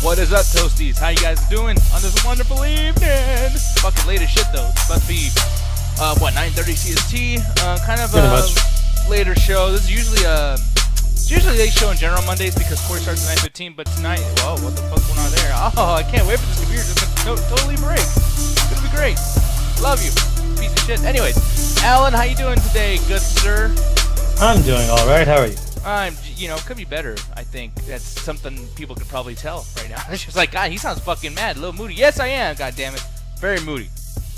What is up, Toasties? How you guys doing on this wonderful evening? Fucking late as shit, though. It's about to be, 9:30 CST. Kind of a later show. This is usually it's usually a late show in general Mondays because Corey starts at 9:15. But tonight, whoa, what the fuck's going on there? Oh, I can't wait for this computer to totally break. It's gonna be great. Love you, piece of shit. Anyways, Alan, how you doing today, good sir? I'm doing all right. How are you? Could be better. I think that's something people could probably tell right now. It's just like, God, he sounds fucking mad, a little moody. Yes, I am. God damn it, very moody.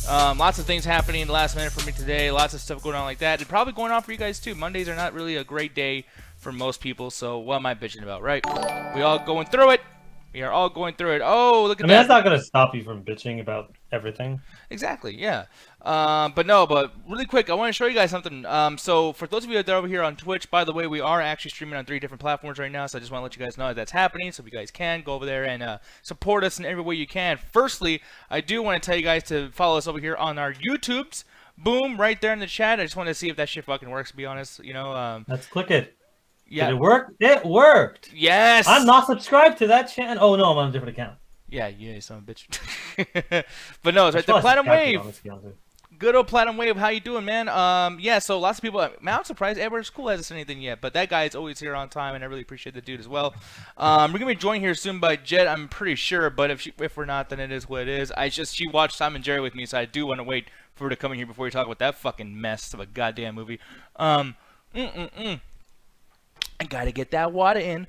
Lots of things happening in the last minute for me today. Lots of stuff going on like that. And probably going on for you guys too. Mondays are not really a great day for most people. So what am I bitching about, right? We all going through it. We are all going through it. Oh, look at that. That's not going to stop you from bitching about everything. Exactly, yeah. But really quick, I want to show you guys something. So for those of you that are over here on Twitch, by the way, we are actually streaming on 3 different platforms right now. So I just want to let you guys know that's happening. So if you guys can, go over there and support us in every way you can. Firstly, I do want to tell you guys to follow us over here on our YouTubes. Boom, right there in the chat. I just want to see if that shit fucking works, to be honest. Let's click it. Yeah. Did it work? It worked. Yes. I'm not subscribed to that channel. Oh, no, I'm on a different account. Yeah, son of a bitch. But no, it's right there. Platinum Wave. Good old Platinum Wave. How you doing, man? Yeah, so lots of people. Man, I'm surprised Edward School hasn't said anything yet, but that guy is always here on time, and I really appreciate the dude as well. We're gonna be joined here soon by Jet, I'm pretty sure, but if we're not, then it is what it is. She watched Tom and Jerry with me, so I do want to wait for her to come in here before we talk about that fucking mess of a goddamn movie. I gotta get that water in.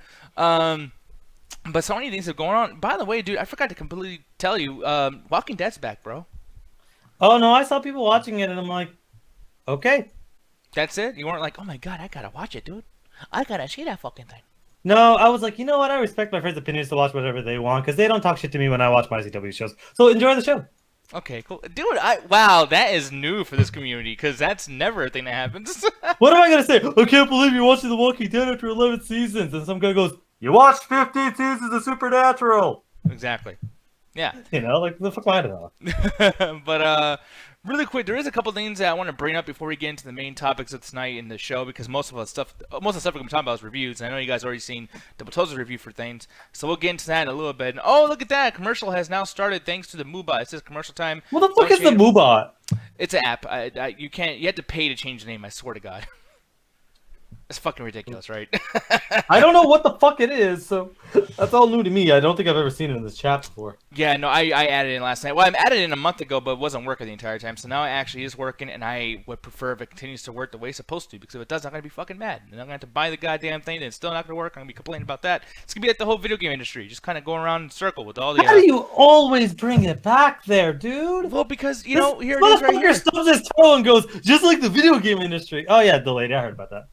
But so many things are going on. By the way, dude, I forgot to completely tell you, Walking Dead's back, bro. Oh, no, I saw people watching it, and I'm like, okay. That's it? You weren't like, oh my god, I gotta watch it, dude. I gotta see that fucking thing. No, I was like, you know what? I respect my friends' opinions to watch whatever they want, because they don't talk shit to me when I watch my CW shows. So enjoy the show. Okay, cool. Dude, wow, that is new for this community, because that's never a thing that happens. What am I going to say? I can't believe you're watching The Walking Dead after 11 seasons. And some guy goes, you watched 15 seasons of Supernatural. Exactly. Yeah. Like, the fuck am I to know? But, really quick, there is a couple things that I want to bring up before we get into the main topics of tonight in the show, because most of the stuff we're going to be talking about is reviews, and I know you guys already seen the Batoza's review for things, so we'll get into that in a little bit. And, oh, look at that! Commercial has now started thanks to the Moobot. It says commercial time. What the fuck is the Moobot? It's an app. You have to pay to change the name, I swear to God. It's fucking ridiculous, right? I don't know what the fuck it is, so that's all new to me. I don't think I've ever seen it in this chat before. Yeah, no, I added it in last night. Well, I added it in a month ago, but it wasn't working the entire time. So now it actually is working, and I would prefer if it continues to work the way it's supposed to, because if it does, I'm going to be fucking mad. And I'm going to have to buy the goddamn thing, and it's still not going to work. I'm going to be complaining about that. It's going to be like the whole video game industry, just kind of going around in a circle with all the... How do you always bring it back there, dude? Well, because, here it is right here. Stubs his toe and goes, just like the video game industry. Oh, yeah, the lady. I heard about that.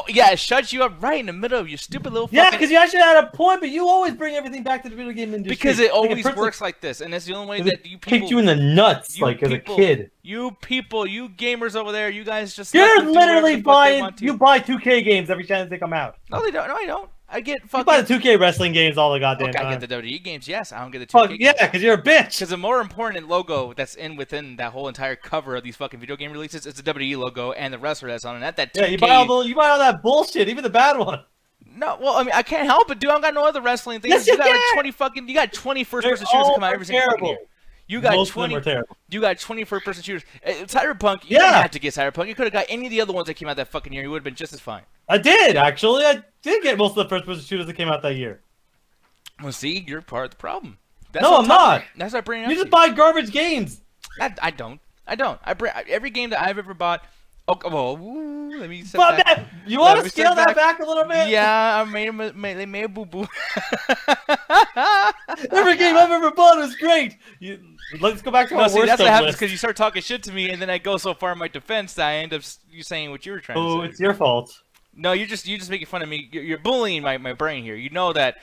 Yeah, it shuts you up right in the middle of your stupid little fucking... Yeah, because you actually had a point, but you always bring everything back to the video game industry. Because it always works like this, and that's the only way that you people... kicked you in the nuts, as a kid. You gamers over there, you guys just... You're literally buying... You buy 2K games every time they come out. No, they don't. No, I don't. I get fucking... You buy the 2K wrestling games all the goddamn time. I get the WWE games, yes. I don't get the 2K games. Yeah, because you're a bitch. Because the more important logo that's within that whole entire cover of these fucking video game releases is the WWE logo and the wrestler that's on it. Not that 2K... Yeah, you buy all that bullshit, even the bad one. No, well, I mean, I can't help it, dude. I got no other wrestling things. Yes, you got 20 first-person shooters that come out every single fucking year. You got Most 20. Of them are terrible. You got 20 first-person shooters. Cyberpunk. You didn't have to get Cyberpunk. You could have got any of the other ones that came out that fucking year. You would have been just as fine. I did actually. I did get most of the first-person shooters that came out that year. Well, see, you're part of the problem. No, I'm not. That's what I bring up. You just buy garbage games. I don't. I bring every game that I've ever bought. Oh, well, let me set that. You want to scale that back a little bit? Yeah, they made a boo-boo. Every game I've ever bought was great. Let's go back to my worst that's what happens list. because you start talking shit to me, and then I go so far in my defense that I end up you saying what you were trying to say. Oh, it's your fault. No, you're just making fun of me. You're bullying my brain here. You know that,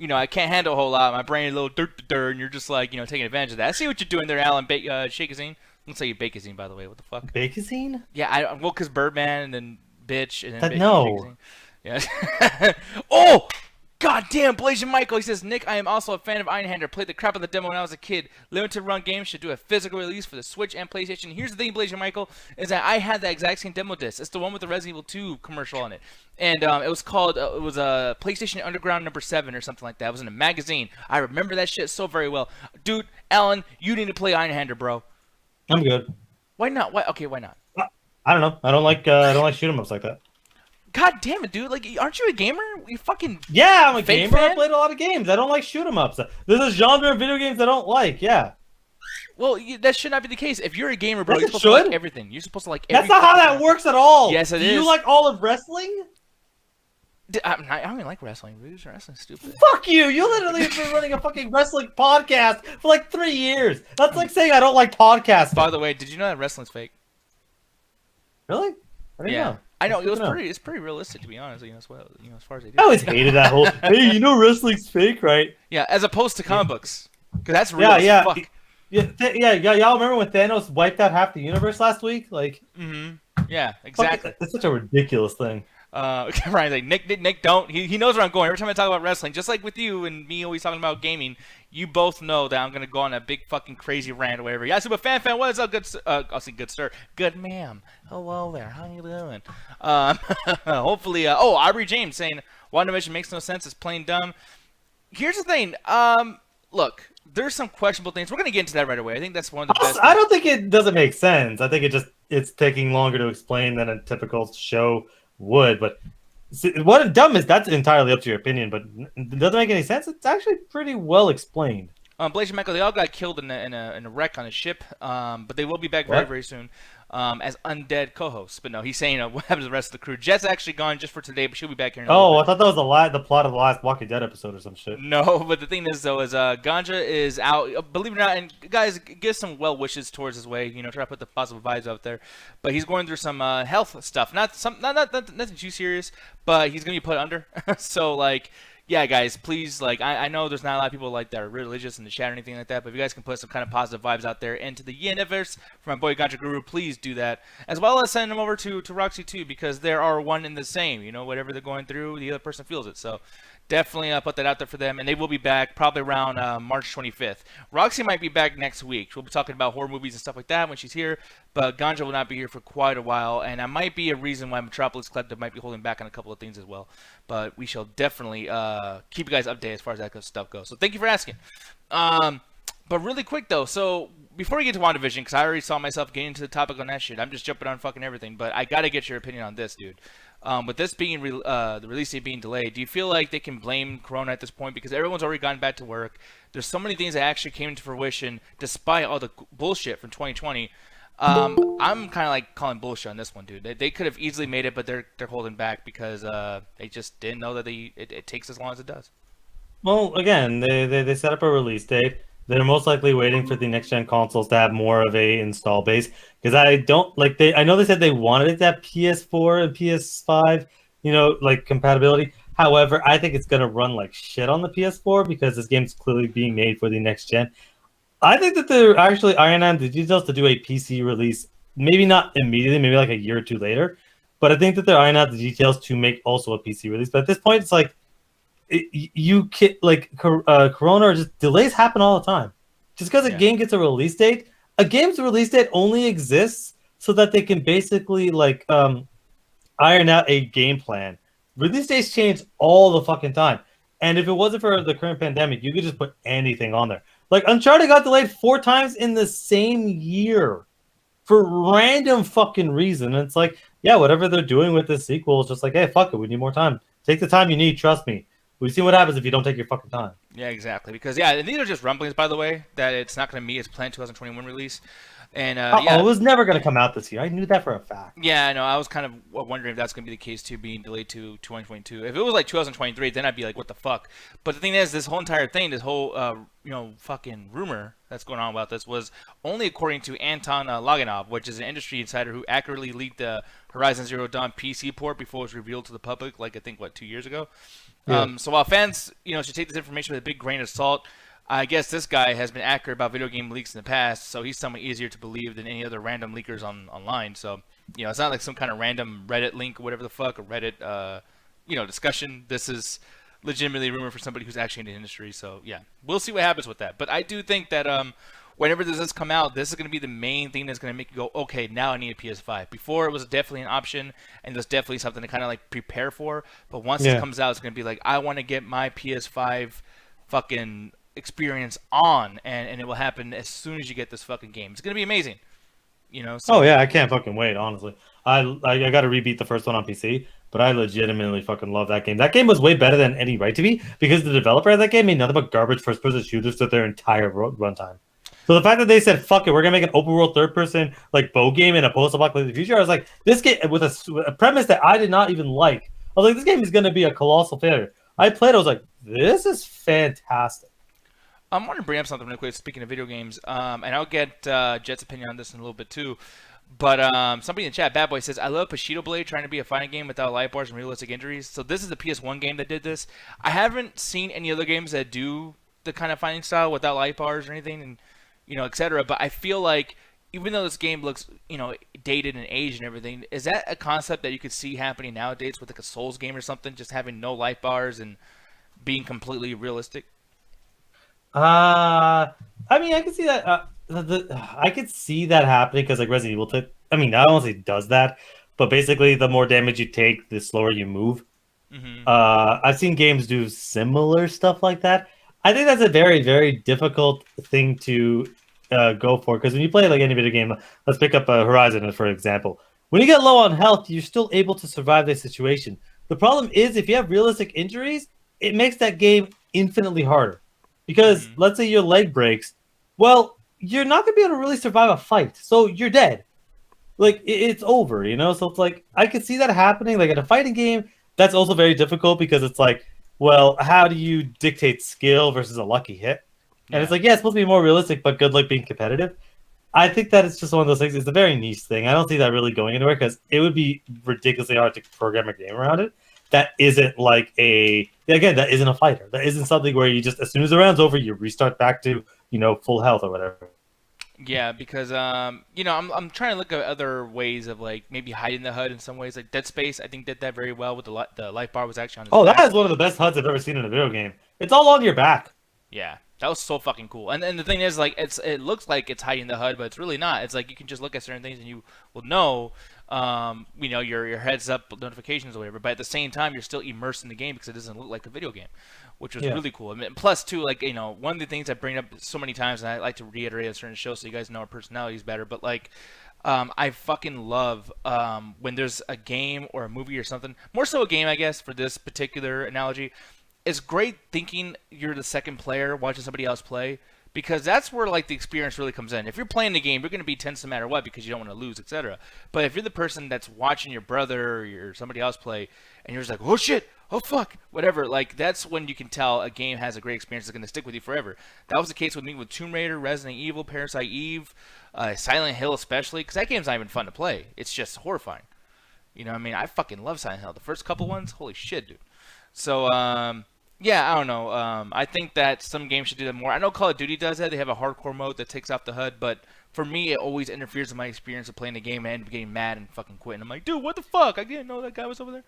I can't handle a whole lot. My brain is a little dirt, and you're just like, taking advantage of that. I see what you're doing there, Alan. Shakazine. Let's say you Bakezine, by the way. What the fuck? Bakezine? Yeah, because Birdman and then bitch and then no. Shakazine. Yeah. Oh! God damn, Blasian Michael. He says, Nick, I am also a fan of Einhander. Played the crap on the demo when I was a kid. Limited run games should do a physical release for the Switch and PlayStation. Here's the thing, Blasian Michael, is that I had that exact same demo disc. It's the one with the Resident Evil 2 commercial on it. And it was called, it was a PlayStation Underground number 7 or something like that. It was in a magazine. I remember that shit so very well. Dude, Alan, you need to play Einhander, bro. I'm good. Why not? Why? Okay, why not? I don't know. I don't like shoot 'em ups like that. God damn it, dude! Like, aren't you a gamer? You fucking I'm a fake gamer. fan? I played a lot of games. I don't like shoot 'em ups. There's a genre of video games I don't like. Yeah. Well, that should not be the case. If you're a gamer, bro, Yes, you're it supposed to like should. everything. You're supposed to like everything. That's not how that works at all. Yes, it Do is. you like all of wrestling? I don't even like wrestling. Wrestling's stupid. Fuck you! You literally have been running a fucking wrestling podcast for like 3 years. That's like saying I don't like podcasts. By the way, did you know that wrestling's fake? Really? I didn't know. I know. Good to know. It's pretty realistic, to be honest. As far as they do. I always hated that whole. Hey, you know wrestling's fake, right? Yeah, as opposed to comic books, because that's real as fuck. Y'all remember when Thanos wiped out half the universe last week? Like, Yeah, exactly. That's such a ridiculous thing. Ryan's like, Nick, don't. He knows where I'm going. Every time I talk about wrestling, just like with you and me always talking about gaming, you both know that I'm gonna go on a big fucking crazy rant or whatever. Yeah, super fan, what is up, good? I'll say good sir, good ma'am. Hello there, how you doing? Hopefully, Aubrey James saying WandaVision makes no sense. It's plain dumb. Here's the thing. Look, there's some questionable things. We're gonna get into that right away. I think that's one of the best. I don't think it doesn't make sense. I think it's taking longer to explain than a typical show would. But what dumb is that's entirely up to your opinion. But it doesn't make any sense. It's actually pretty well explained. Blasian Michael, they all got killed in a wreck on a ship, but they will be back very, very soon as undead co-hosts. But no, he's saying what happens to the rest of the crew. Jet's actually gone just for today, but she'll be back here in a little bit. I thought that was the plot of the last Walking Dead episode or some shit. No, but the thing is, though, is Ganja is out. Believe it or not, and guys, give some well wishes towards his way. You know, try to put the positive vibes out there. But he's going through some health stuff. Nothing too serious, but he's gonna be put under. So like. Yeah, guys, please, like, I know there's not a lot of people like that are religious in the chat or anything like that, but if you guys can put some kind of positive vibes out there into the universe from my boy Ganja Guru, please do that. As well as send them over to Roxy too, because there are one in the same. You know, whatever they're going through, the other person feels it. So definitely put that out there for them, and they will be back probably around March 25th. Roxy might be back next week. We'll be talking about horror movies and stuff like that when she's here, but Ganja will not be here for quite a while, and that might be a reason why Metropolis Collective might be holding back on a couple of things as well. But we shall definitely keep you guys updated as far as that stuff goes. So thank you for asking. But really quick, though, so before we get to WandaVision, because I already saw myself getting into the topic on that shit, I'm just jumping on fucking everything, but I got to get your opinion on this, dude. With this being the release date being delayed, do you feel like they can blame Corona at this point? Because everyone's already gotten back to work. There's so many things that actually came into fruition despite all the bullshit from 2020. I'm kind of like calling bullshit on this one, dude. They could have easily made it, but they're holding back because they just didn't know that it takes as long as it does. Well, again, they set up a release date. They're most likely waiting for the next gen consoles to have more of a install base, because I know they said they wanted it to have PS4 and PS5, you know, like compatibility. However, I think it's gonna run like shit on the PS4 because this game's clearly being made for the next gen. I think that they're actually ironing out the details to do a PC release, maybe not immediately, maybe like a year or two later. But I think that they're ironing out the details to make also a PC release. But at this point, it's like Corona or just delays happen all the time. Just because a game gets a release date, a game's release date only exists so that they can basically like iron out a game plan. Release dates change all the fucking time. And if it wasn't for the current pandemic, you could just put anything on there. Like Uncharted got delayed 4 times in the same year for random fucking reason. And it's like, yeah, whatever they're doing with this sequel is just like, hey, fuck it, we need more time. Take the time you need, trust me. We've seen what happens if you don't take your fucking time. Yeah, exactly. Because, and these are just rumblings, by the way, that it's not going to meet its planned 2021 release. And it was never going to come out this year. I knew that for a fact. Yeah, I know. I was kind of wondering if that's going to be the case, too, being delayed to 2022. If it was like 2023, then I'd be like, what the fuck? But the thing is, this whole entire thing, this whole, fucking rumor that's going on about this was only according to Anton Loganov, which is an industry insider who accurately leaked the Horizon Zero Dawn PC port before it was revealed to the public, like, I think, 2 years ago? Yeah. So while fans, should take this information with a big grain of salt, I guess this guy has been accurate about video game leaks in the past, so he's somewhat easier to believe than any other random leakers online. So, it's not like some kind of random Reddit link or whatever the fuck, or Reddit, discussion. This is legitimately a rumor for somebody who's actually in the industry. So yeah, we'll see what happens with that. But I do think that whenever this does come out, this is going to be the main thing that's going to make you go, okay, now I need a PS5. Before it was definitely an option, and it was definitely something to kind of like prepare for. But once this comes out, it's going to be like, I want to get my PS5 fucking experience on, and it will happen as soon as you get this fucking game. It's going to be amazing. You know? So, oh yeah, I can't fucking wait. Honestly, I got to rebeat the first one on PC, but I legitimately fucking love that game. That game was way better than any right to be because the developer of that game made nothing but garbage first-person shooters to their entire runtime. So the fact that they said, fuck it, we're going to make an open world third person like bow game in a post-apocalyptic future, I was like, this game with a premise that I did not even like. I was like, this game is going to be a colossal failure. I played it, I was like, this is fantastic. I want to bring up something real quick, speaking of video games, and I'll get Jet's opinion on this in a little bit too. But somebody in the chat, Bad Boy, says, I love Bushido Blade trying to be a fighting game without light bars and realistic injuries. So this is the PS1 game that did this. I haven't seen any other games that do the kind of fighting style without light bars or anything, and etc. But I feel like even though this game looks, dated and aged and everything, is that a concept that you could see happening nowadays with like a Souls game or something, just having no light bars and being completely realistic? I mean, I can see that. I could see that happening because like Resident Evil, I mean, I don't say does that, but basically, the more damage you take, the slower you move. Mm-hmm. I've seen games do similar stuff like that. I think that's a very, very difficult thing to go for because when you play like any video game, let's pick up Horizon for example. When you get low on health, you're still able to survive the situation. The problem is if you have realistic injuries, it makes that game infinitely harder. Because let's say your leg breaks, well, you're not gonna be able to really survive a fight, so you're dead. Like it's over, So it's like I could see that happening. Like in a fighting game, that's also very difficult because it's like, well, how do you dictate skill versus a lucky hit? And it's like, yeah, it's supposed to be more realistic, but good luck being competitive. I think that it's just one of those things. It's a very niche thing. I don't see that really going anywhere because it would be ridiculously hard to program a game around it. That isn't like that isn't a fighter. That isn't something where you just, as soon as the round's over, you restart back to, full health or whatever. Yeah, because I'm trying to look at other ways of like maybe hiding the HUD in some ways. Like Dead Space, I think did that very well with the light bar was actually on his back. That is one of the best HUDs I've ever seen in a video game. It's all on your back. Yeah, that was so fucking cool. And the thing is, like, it looks like it's hiding the HUD, but it's really not. It's like you can just look at certain things and you will know, your heads up notifications or whatever. But at the same time, you're still immersed in the game because it doesn't look like a video game, which was really cool. I mean, plus, too, like, one of the things I bring up so many times, and I like to reiterate on certain shows so you guys know our personalities better, but like, I fucking love when there's a game or a movie or something, more so a game, I guess, for this particular analogy. It's great thinking you're the second player watching somebody else play because that's where like the experience really comes in. If you're playing the game, you're going to be tense no matter what because you don't want to lose, etc. But if you're the person that's watching your brother or somebody else play and you're just like, oh shit, oh fuck, whatever, like that's when you can tell a game has a great experience that's going to stick with you forever. That was the case with me with Tomb Raider, Resident Evil, Parasite Eve, Silent Hill especially, because that game's not even fun to play. It's just horrifying. I mean, I fucking love Silent Hill. The first couple ones, holy shit, dude. So, yeah, I don't know. I think that some games should do that more. I know Call of Duty does that. They have a hardcore mode that takes off the HUD, but for me, it always interferes with my experience of playing the game and I end up getting mad and fucking quitting. I'm like, dude, what the fuck? I didn't know that guy was over there.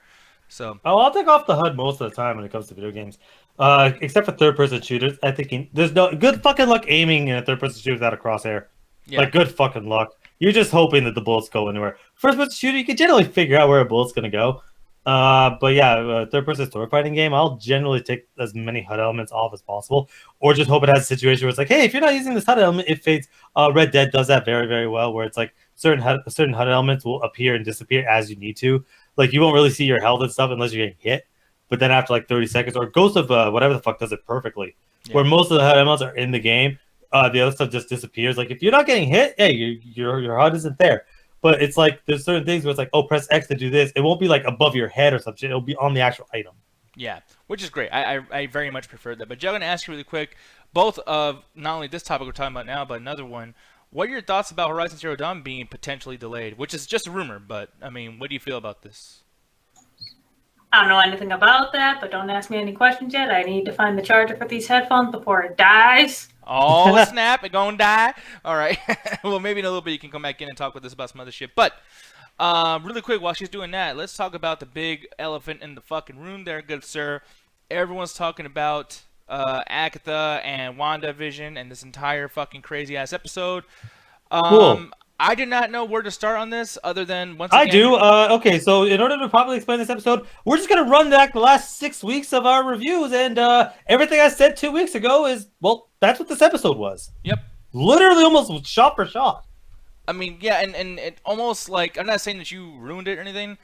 So. Oh, I'll take off the HUD most of the time when it comes to video games. Except for third-person shooters. I think there's no good fucking luck aiming in a third-person shooter without a crosshair. Yeah. Like, good fucking luck. You're just hoping that the bullets go anywhere. First-person shooter, you can generally figure out where a bullet's going to go. But yeah, third-person sword fighting game, I'll generally take as many HUD elements off as possible, or just hope it has a situation where it's like, hey, if you're not using this HUD element, it fades. Red Dead does that very, very well, where it's like certain HUD elements will appear and disappear as you need to. Like you won't really see your health and stuff unless you're getting hit, but then after like 30 seconds, or Ghost of whatever the fuck does it perfectly, where most of the HUD elements are in the game, the other stuff just disappears. Like if you're not getting hit, hey, your HUD isn't there. But it's like there's certain things where it's like, oh, press X to do this. It won't be like above your head or something. It'll be on the actual item. Yeah, which is great. I very much prefer that. But Joe, I'm going to ask you really quick, both of not only this topic we're talking about now, but another one. What are your thoughts about Horizon Zero Dawn being potentially delayed? Which is just a rumor, but I mean, what do you feel about this? I don't know anything about that, but don't ask me any questions yet. I need to find the charger for these headphones before it dies. Oh, snap, it gonna die. All right. Well, maybe in a little bit you can come back in and talk with us about some other shit. But really quick, while she's doing that, let's talk about the big elephant in the fucking room there, good sir. everyone's talking about Agatha and WandaVision and this entire fucking crazy ass episode. Cool. I did not know where to start on this other than once again. I do. Okay, so in order to properly explain this episode, we're just gonna run back the last 6 weeks of our reviews, and everything I said 2 weeks ago is, well, that's what this episode was. Yep. Literally almost shot for shot. I mean, yeah, and it almost like, I'm not saying that you ruined it or anything,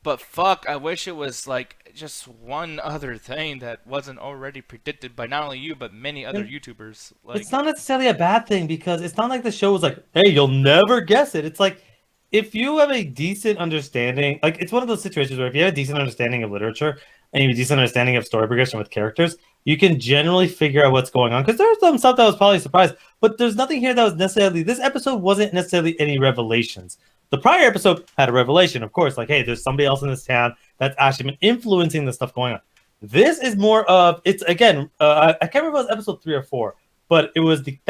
but fuck, I wish it was like just one other thing that wasn't already predicted by not only you but many other YouTubers. Like, it's not necessarily a bad thing because it's not like the show was like, hey, you'll never guess it. It's like, if you have a decent understanding, like it's one of those situations where if you have a decent understanding of literature and you have a decent understanding of story progression with characters, you can generally figure out what's going on. Because there's some stuff that was probably surprised, but there's nothing here that was necessarily, this episode wasn't necessarily any revelations. The prior episode had a revelation, of course, like, hey, there's somebody else in this town that's actually been influencing the stuff going on. This is more of, it's again, I can't remember if it was episode 3 or 4, but that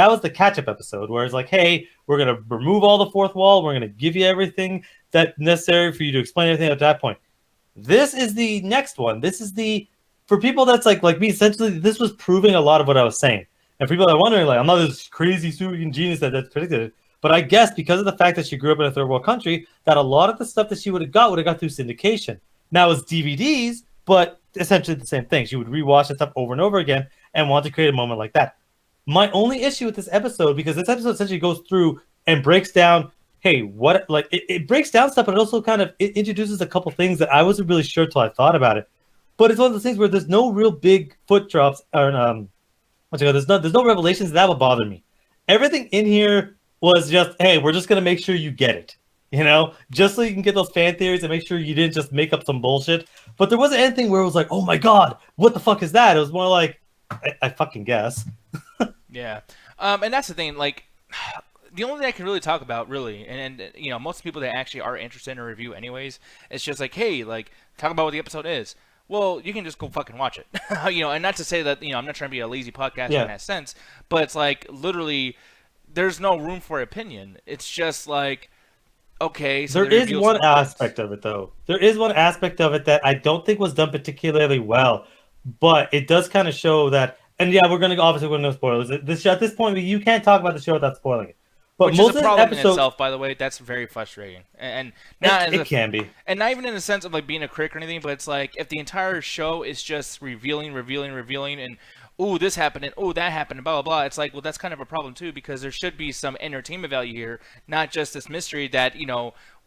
was the catch-up episode where it's like, hey, we're gonna remove all the fourth wall, we're gonna give you everything that's necessary for you to explain everything at that point. This is the next one. This is for people that's like me, essentially, this was proving a lot of what I was saying. And for people that are wondering, like, I'm not this crazy super genius that's predicted it. But I guess because of the fact that she grew up in a third world country, that a lot of the stuff that she would have got through syndication. Now it's DVDs, but essentially the same thing. She would rewatch that stuff over and over again and want to create a moment like that. My only issue with this episode, because this episode essentially goes through and breaks down, hey, what, like, it breaks down stuff, but it also kind of it introduces a couple things that I wasn't really sure till I thought about it. But it's one of those things where there's no real big foot drops, or there's no revelations that would bother me. Everything in here was just, hey, we're just going to make sure you get it, just so you can get those fan theories and make sure you didn't just make up some bullshit. But there wasn't anything where it was like, oh my God, what the fuck is that? It was more like, I fucking guess. yeah. And that's the thing, like, the only thing I can really talk about, really, and most people that actually are interested in a review anyways, it's just like, hey, like, talk about what the episode is. Well, you can just go fucking watch it, and not to say that, I'm not trying to be a lazy podcaster in that sense, but it's like, literally, there's no room for opinion. It's just like, okay. So there is one aspect of it, though. There is one aspect of it that I don't think was done particularly well, but it does kind of show that. And yeah, we're gonna obviously with no spoilers. At this point, you can't talk about the show without spoiling it. But which most is a of problem the episodes, in itself, by the way. That's very frustrating, and not it can be, and not even in the sense of like being a critic or anything. But it's like if the entire show is just revealing, and ooh, this happened, and ooh, that happened, and blah, blah, blah. It's like, well, that's kind of a problem, too, because there should be some entertainment value here, not just this mystery that,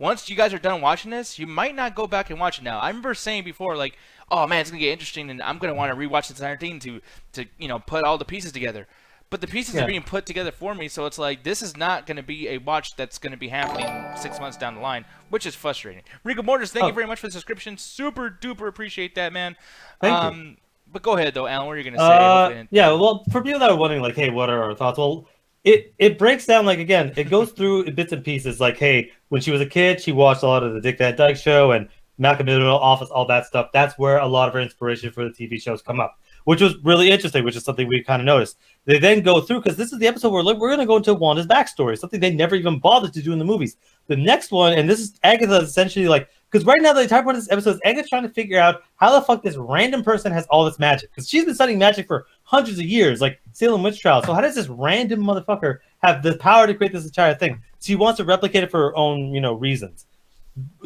once you guys are done watching this, you might not go back and watch it now. I remember saying before, like, oh, man, it's going to get interesting, and I'm going to want to rewatch this entire thing to put all the pieces together. But the pieces are being put together for me, so it's like, this is not going to be a watch that's going to be happening 6 months down the line, which is frustrating. Rico Mortis, thank you very much for the subscription. Super duper appreciate that, man. Thank you. But go ahead, though, Alan. What are you going to say? Yeah, well, for people that are wondering, like, hey, what are our thoughts? Well, it breaks down, like, again, it goes through bits and pieces. Like, hey, when she was a kid, she watched a lot of the Dick Van Dyke Show and Malcolm in the Middle, Office, all that stuff. That's where a lot of her inspiration for the TV shows come up, which was really interesting, which is something we kind of noticed. They then go through, because this is the episode where we're going to go into Wanda's backstory, something they never even bothered to do in the movies. The next one, and this is Agatha essentially like, because right now the entire point of this episode is Agatha trying to figure out how the fuck this random person has all this magic. Because she's been studying magic for hundreds of years, like Salem Witch Trials. So how does this random motherfucker have the power to create this entire thing? She wants to replicate it for her own, reasons.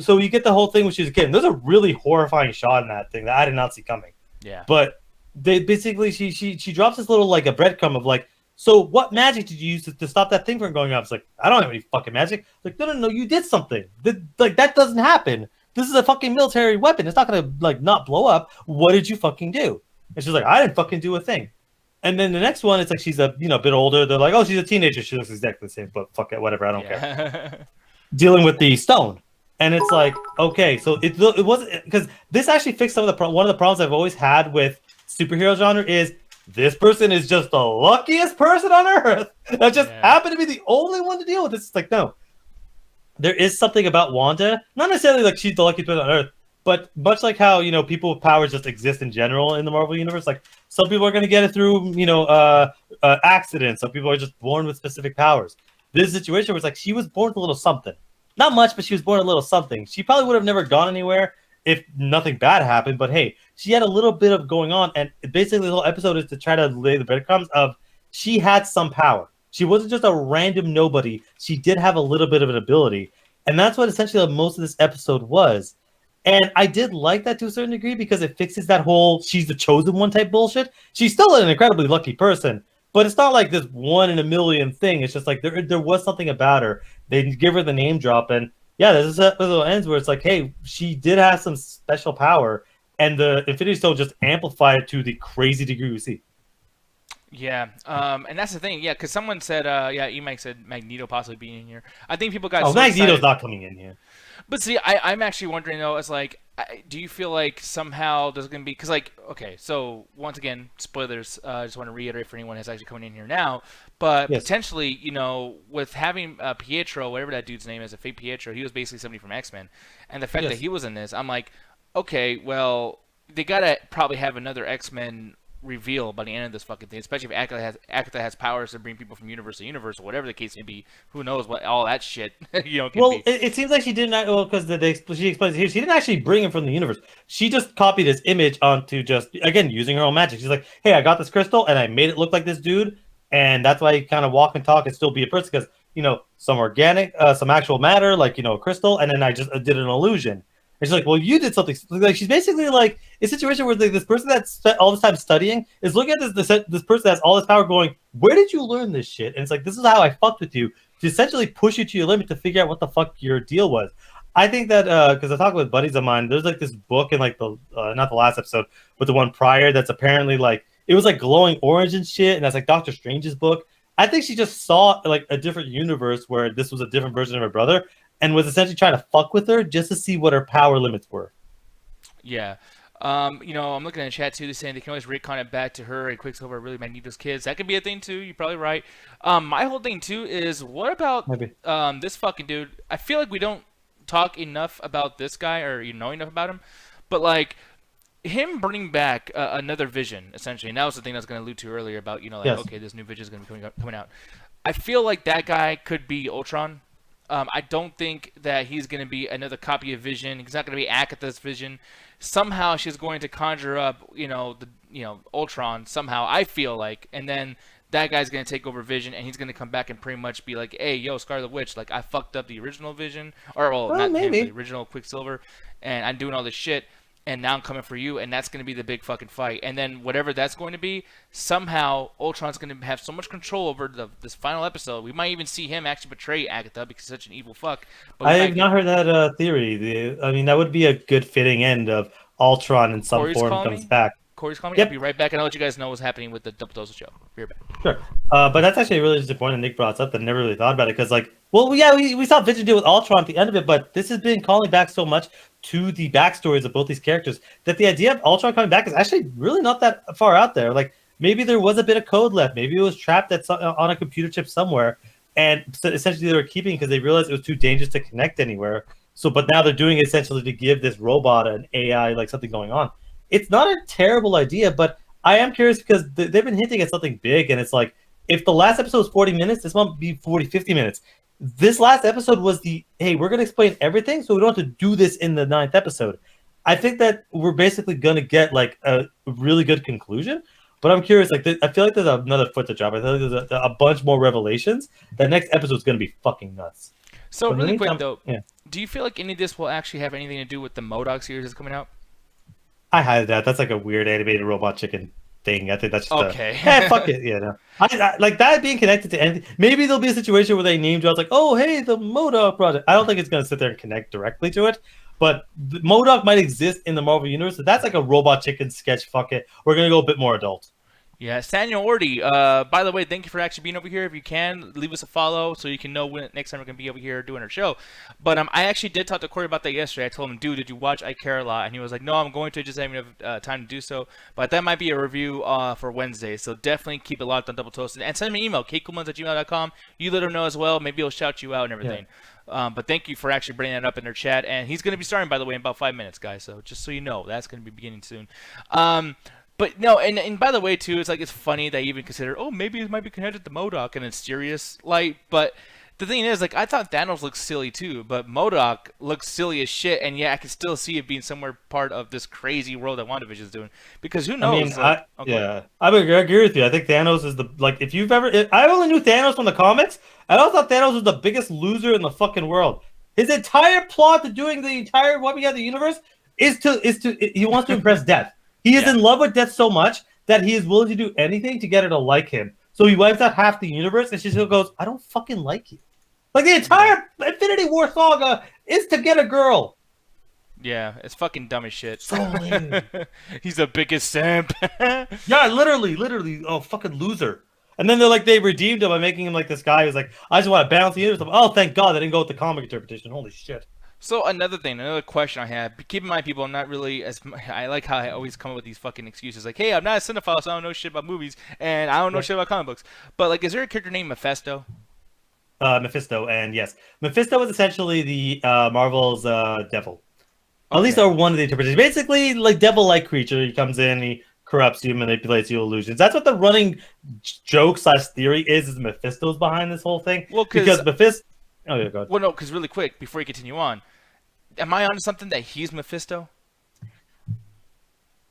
So you get the whole thing when she's a kid. And there's a really horrifying shot in that thing that I did not see coming. Yeah. But they basically she drops this little like a breadcrumb of like, so what magic did you use to stop that thing from going off? It's like, I don't have any fucking magic. Like, no, you did something. That doesn't happen. This is a fucking military weapon. It's not gonna like not blow up. What did you fucking do? And she's like, I didn't fucking do a thing. And then the next one, it's like she's a bit older. They're like, oh, she's a teenager. She looks exactly the same, but fuck it, whatever. I don't care. Dealing with the stone. And it's like, okay, so it wasn't, because this actually fixed some of one of the problems I've always had with superhero genre is this person is just the luckiest person on earth that just happened to be the only one to deal with this. It's like, no, there is something about Wanda, not necessarily like she's the luckiest person on earth, but much like how, people with powers just exist in general in the Marvel universe, like some people are going to get it through, accidents. Some people are just born with specific powers. This situation was like, she was born with a little something. Not much, but she was born a little something. She probably would have never gone anywhere if nothing bad happened. But hey, she had a little bit of going on, and basically the whole episode is to try to lay the breadcrumbs of she had some power. She wasn't just a random nobody. She did have a little bit of an ability, and that's what essentially most of this episode was. And I did like that to a certain degree because it fixes that whole she's the chosen one type bullshit. She's still an incredibly lucky person, but it's not like this 1 in a million thing. It's just like there was something about her. They give her the name drop, and yeah, this episode ends where it's like, hey, she did have some special power, and the Infinity Stone just amplified it to the crazy degree we see. Yeah, and that's the thing. Yeah, because someone said, E-Mike said Magneto possibly being in here. I think people got so Magneto's excited. not coming in here. But see, I'm actually wondering though, it's like, do you feel like somehow there's going to be, because like, okay, so once again, spoilers, I just want to reiterate for anyone who's actually coming in here now, but yes. Potentially, you know, with having Pietro, whatever that dude's name is, a fake Pietro, he was basically somebody from X-Men, and the fact that he was in this, I'm like, okay, well, they got to probably have another X-Men reveal by the end of this fucking thing, especially if Agatha has powers to bring people from universe to universe, or whatever the case may be. Who knows what all that shit, you know, can be. It seems like she didn't. Well, because she explains here, she didn't actually bring him from the universe. She just copied his image onto just, again, using her own magic. She's like, hey, I got this crystal and I made it look like this dude, and that's why he kind of walk and talk and still be a person, because, you know, some organic, some actual matter, like, you know, a crystal, and then I just did an illusion. And she's like, well, you did something. Like, she's basically like a situation where this person that's spent all this time studying is looking at this person that has all this power, going, where did you learn this shit? And it's like, this is how I fucked with you, to essentially push you to your limit to figure out what the fuck your deal was. I think that because I talk with buddies of mine, there's like this book in like the not the last episode, but the one prior, that's apparently like, it was like glowing orange and shit, and that's like Doctor Strange's book. I think she just saw like a different universe where this was a different version of her brother, and was essentially trying to fuck with her just to see what her power limits were. Yeah. You know, I'm looking at the chat too. They're saying they can always recon it back to her and Quicksilver, really Magneto's kids. That could be a thing too. You're probably right. My whole thing too is, what about this fucking dude? I feel like we don't talk enough about this guy, or you know enough about him. But like him bringing back another Vision, essentially, and that was the thing I was going to allude to earlier about, you know, like, okay, this new Vision is going to be coming out. I feel like that guy could be Ultron. I don't think that he's going to be another copy of Vision. He's not going to be Agatha's Vision. Somehow she's going to conjure up, Ultron somehow, I feel like, and then that guy's going to take over Vision, and he's going to come back and pretty much be like, hey, yo, Scarlet Witch, like, I fucked up the original Vision, or, not maybe him, the original Quicksilver, and I'm doing all this shit, and now I'm coming for you, and that's going to be the big fucking fight. And then whatever that's going to be, somehow Ultron's going to have so much control over this final episode. We might even see him actually betray Agatha because he's such an evil fuck. But I have not heard that theory. I mean, that would be a good fitting end of Ultron in some form comes back. Corey's calling me. Yep. I'll be right back, and I'll let you guys know what's happening with the Double Dose show. Be right back. Sure. But that's actually a really interesting point that Nick brought up that I never really thought about it, because, like, we saw Vision deal with Ultron at the end of it, but this has been calling back so much to the backstories of both these characters that the idea of Ultron coming back is actually really not that far out there. Like, maybe there was a bit of code left. Maybe it was trapped on a computer chip somewhere, and essentially they were keeping it because they realized it was too dangerous to connect anywhere. So, but now they're doing it essentially to give this robot an AI, like something going on. It's not a terrible idea, but I am curious because they've been hinting at something big, and it's like, if the last episode was 40 minutes, this one will be 40, 50 minutes. This last episode was hey, we're going to explain everything, so we don't have to do this in the 9th episode. I think that we're basically going to get like a really good conclusion, but I'm curious, like, I feel like there's another foot to drop. I feel like there's a bunch more revelations. The next episode is going to be fucking nuts. So really quick though, do you feel like any of this will actually have anything to do with the MODOK series that's coming out? I had that. That's like a weird animated robot chicken thing. I think that's just okay. Fuck it. Yeah, no. I like that being connected to anything. Maybe there'll be a situation where they name drops like, oh, hey, the MODOK project. I don't think it's going to sit there and connect directly to it, but the MODOK might exist in the Marvel universe. So that's like a robot chicken sketch. Fuck it. We're going to go a bit more adult. Yeah, Samuel Orty. By the way, thank you for actually being over here. If you can, leave us a follow so you can know when next time we're going to be over here doing our show. But I actually did talk to Corey about that yesterday. I told him, dude, did you watch I Care a Lot? And he was like, no, I'm going to. Just having enough time to do so. But that might be a review for Wednesday. So definitely keep it locked on Double Toasted. And send me an email, katecoolmans@gmail.com. You let him know as well. Maybe he'll shout you out and everything. Yeah. But thank you for actually bringing that up in their chat. And he's going to be starting, by the way, in about 5 minutes, guys. So just so you know, that's going to be beginning soon. But no, and by the way, too, it's like, it's funny that you even consider, oh, maybe it might be connected to MODOK in a serious light. But The thing is, like, I thought Thanos looked silly too, but MODOK looks silly as shit, and yeah, I can still see it being somewhere part of this crazy world that WandaVision is doing. Because who knows? I mean, I would agree with you. I think Thanos is if you've ever, I only knew Thanos from the comics. I also thought Thanos was the biggest loser in the fucking world. His entire plot to doing the entire what we got the universe is to he wants to impress Death. He is in love with Death so much that he is willing to do anything to get her to like him. So he wipes out half the universe, and she still goes, "I don't fucking like you." Like the entire Infinity War saga is to get a girl. Yeah, it's fucking dumb as shit. So lame. He's the biggest simp. Yeah, literally, oh, fucking loser. And then they redeemed him by making him like this guy who's like, I just want to balance the universe. Oh, thank God they didn't go with the comic interpretation. Holy shit. So another question I have. Keep in mind, people, I'm not really I like how I always come up with these fucking excuses. Like, hey, I'm not a cinephile, so I don't know shit about movies, and I don't know shit about comic books. But like, is there a character named Mephisto? Mephisto, and yes, Mephisto is essentially the Marvel's devil. Okay. At least or one of the interpretations. Basically, like devil-like creature. He comes in, he corrupts you, manipulates you, illusions. That's what the running joke / theory is Mephisto's behind this whole thing. Well, because Mephisto. Oh yeah, go ahead. Well, no, because really quick before you continue on, am I onto something that he's Mephisto?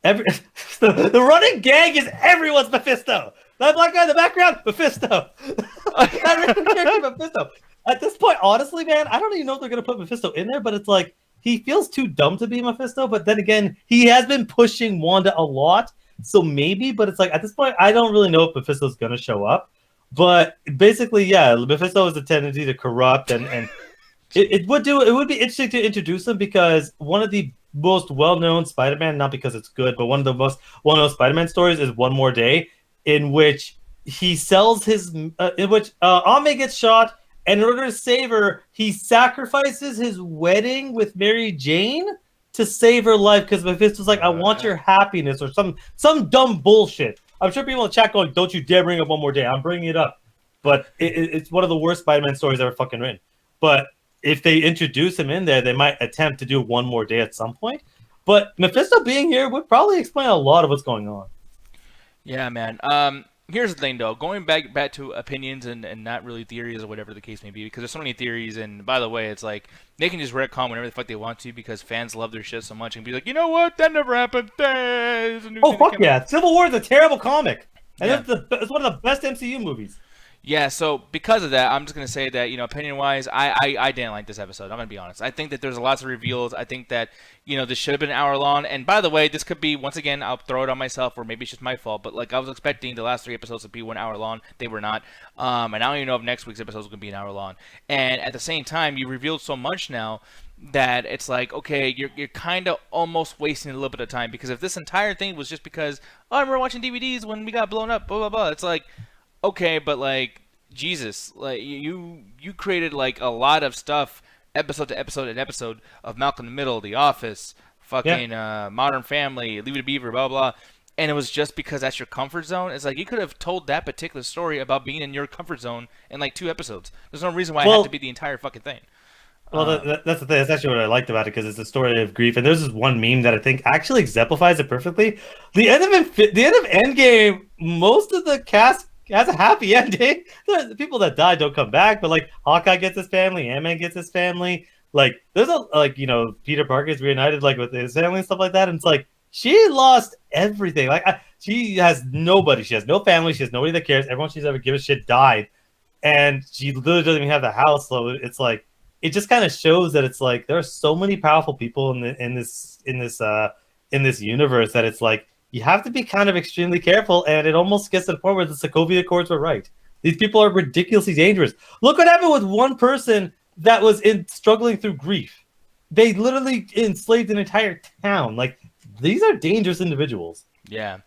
The running gag is everyone's Mephisto. That black guy in the background, Mephisto. That random character, Mephisto. At this point, honestly, man, I don't even know if they're gonna put Mephisto in there, but it's like he feels too dumb to be Mephisto. But then again, he has been pushing Wanda a lot, so maybe. But it's like at this point, I don't really know if Mephisto's gonna show up. But basically, yeah, Mephisto has a tendency to corrupt, and it would be interesting to introduce him because one of the most well-known Spider-Man, not because it's good, but one of the most well-known Spider-Man stories is One More Day, in which he sells in which Ame gets shot, and in order to save her, he sacrifices his wedding with Mary Jane to save her life because Mephisto's like, I want your happiness, or some dumb bullshit. I'm sure people in the chat going, don't you dare bring up One More Day. I'm bringing it up. But it's one of the worst Spider-Man stories ever fucking written. But if they introduce him in there, they might attempt to do One More Day at some point. But Mephisto being here would probably explain a lot of what's going on. Yeah, man. Here's the thing, though. Going back to opinions and not really theories or whatever the case may be, because there's so many theories. And by the way, it's like they can just retcon whenever the fuck they want to because fans love their shit so much and be like, you know what? That never happened. Oh, fuck yeah. Civil War is a terrible comic. And it's one of the best MCU movies. Yeah, so because of that, I'm just going to say that, opinion-wise, I didn't like this episode. I'm going to be honest. I think that there's lots of reveals. I think that, this should have been an hour long. And by the way, this could be, once again, I'll throw it on myself, or maybe it's just my fault. But, I was expecting the last 3 episodes to be 1 hour long. They were not. And I don't even know if next week's episode is going to be an hour long. And at the same time, you revealed so much now that it's like, okay, you're kind of almost wasting a little bit of time. Because if this entire thing was just because, I remember watching DVDs when we got blown up, blah, blah, blah. It's like, okay, but Jesus, you created a lot of stuff, episode to episode and episode of Malcolm in the Middle, The Office, fucking Modern Family, Leave It to Beaver, blah blah, and it was just because that's your comfort zone. It's like you could have told that particular story about being in your comfort zone in 2 episodes. There's no reason why it had to be the entire fucking thing. Well, that's the thing. That's actually what I liked about it because it's a story of grief, and there's this one meme that I think actually exemplifies it perfectly. The end of Endgame, most of the cast has a happy ending. The people that die don't come back, but Hawkeye gets his family, Ant-Man gets his family. There's Peter Parker's reunited with his family and stuff like that, and it's she lost everything. She has nobody. She has no family. She has nobody that cares. Everyone she's ever given a shit died, and she literally doesn't even have the house. So it's it just kind of shows that it's there are so many powerful people in this universe that it's you have to be kind of extremely careful, and it almost gets to the point where the Sokovia Accords were right. These people are ridiculously dangerous. Look what happened with one person that was struggling through grief. They literally enslaved an entire town. These are dangerous individuals. Yeah.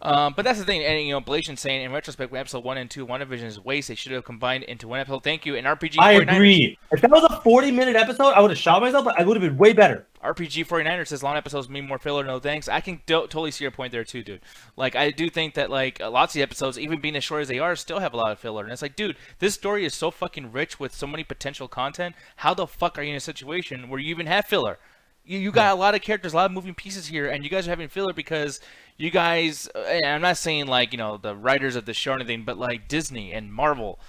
But that's the thing, and Blasian saying in retrospect, when episode 1 and 2 WandaVision is waste, they should have combined into one episode. Thank you. And RPG 49ers. I agree. If that was a 40-minute episode, I would have shot myself, but I would have been way better. RPG 49ers says long episodes mean more filler, no thanks. I can totally see your point there too, dude. I do think that lots of the episodes, even being as short as they are, still have a lot of filler. And it's dude, this story is so fucking rich with so many potential content. How the fuck are you in a situation where you even have filler? You got a lot of characters, a lot of moving pieces here, and you guys are having filler because you guys, and I'm not saying the writers of the show or anything, but Disney and Marvel,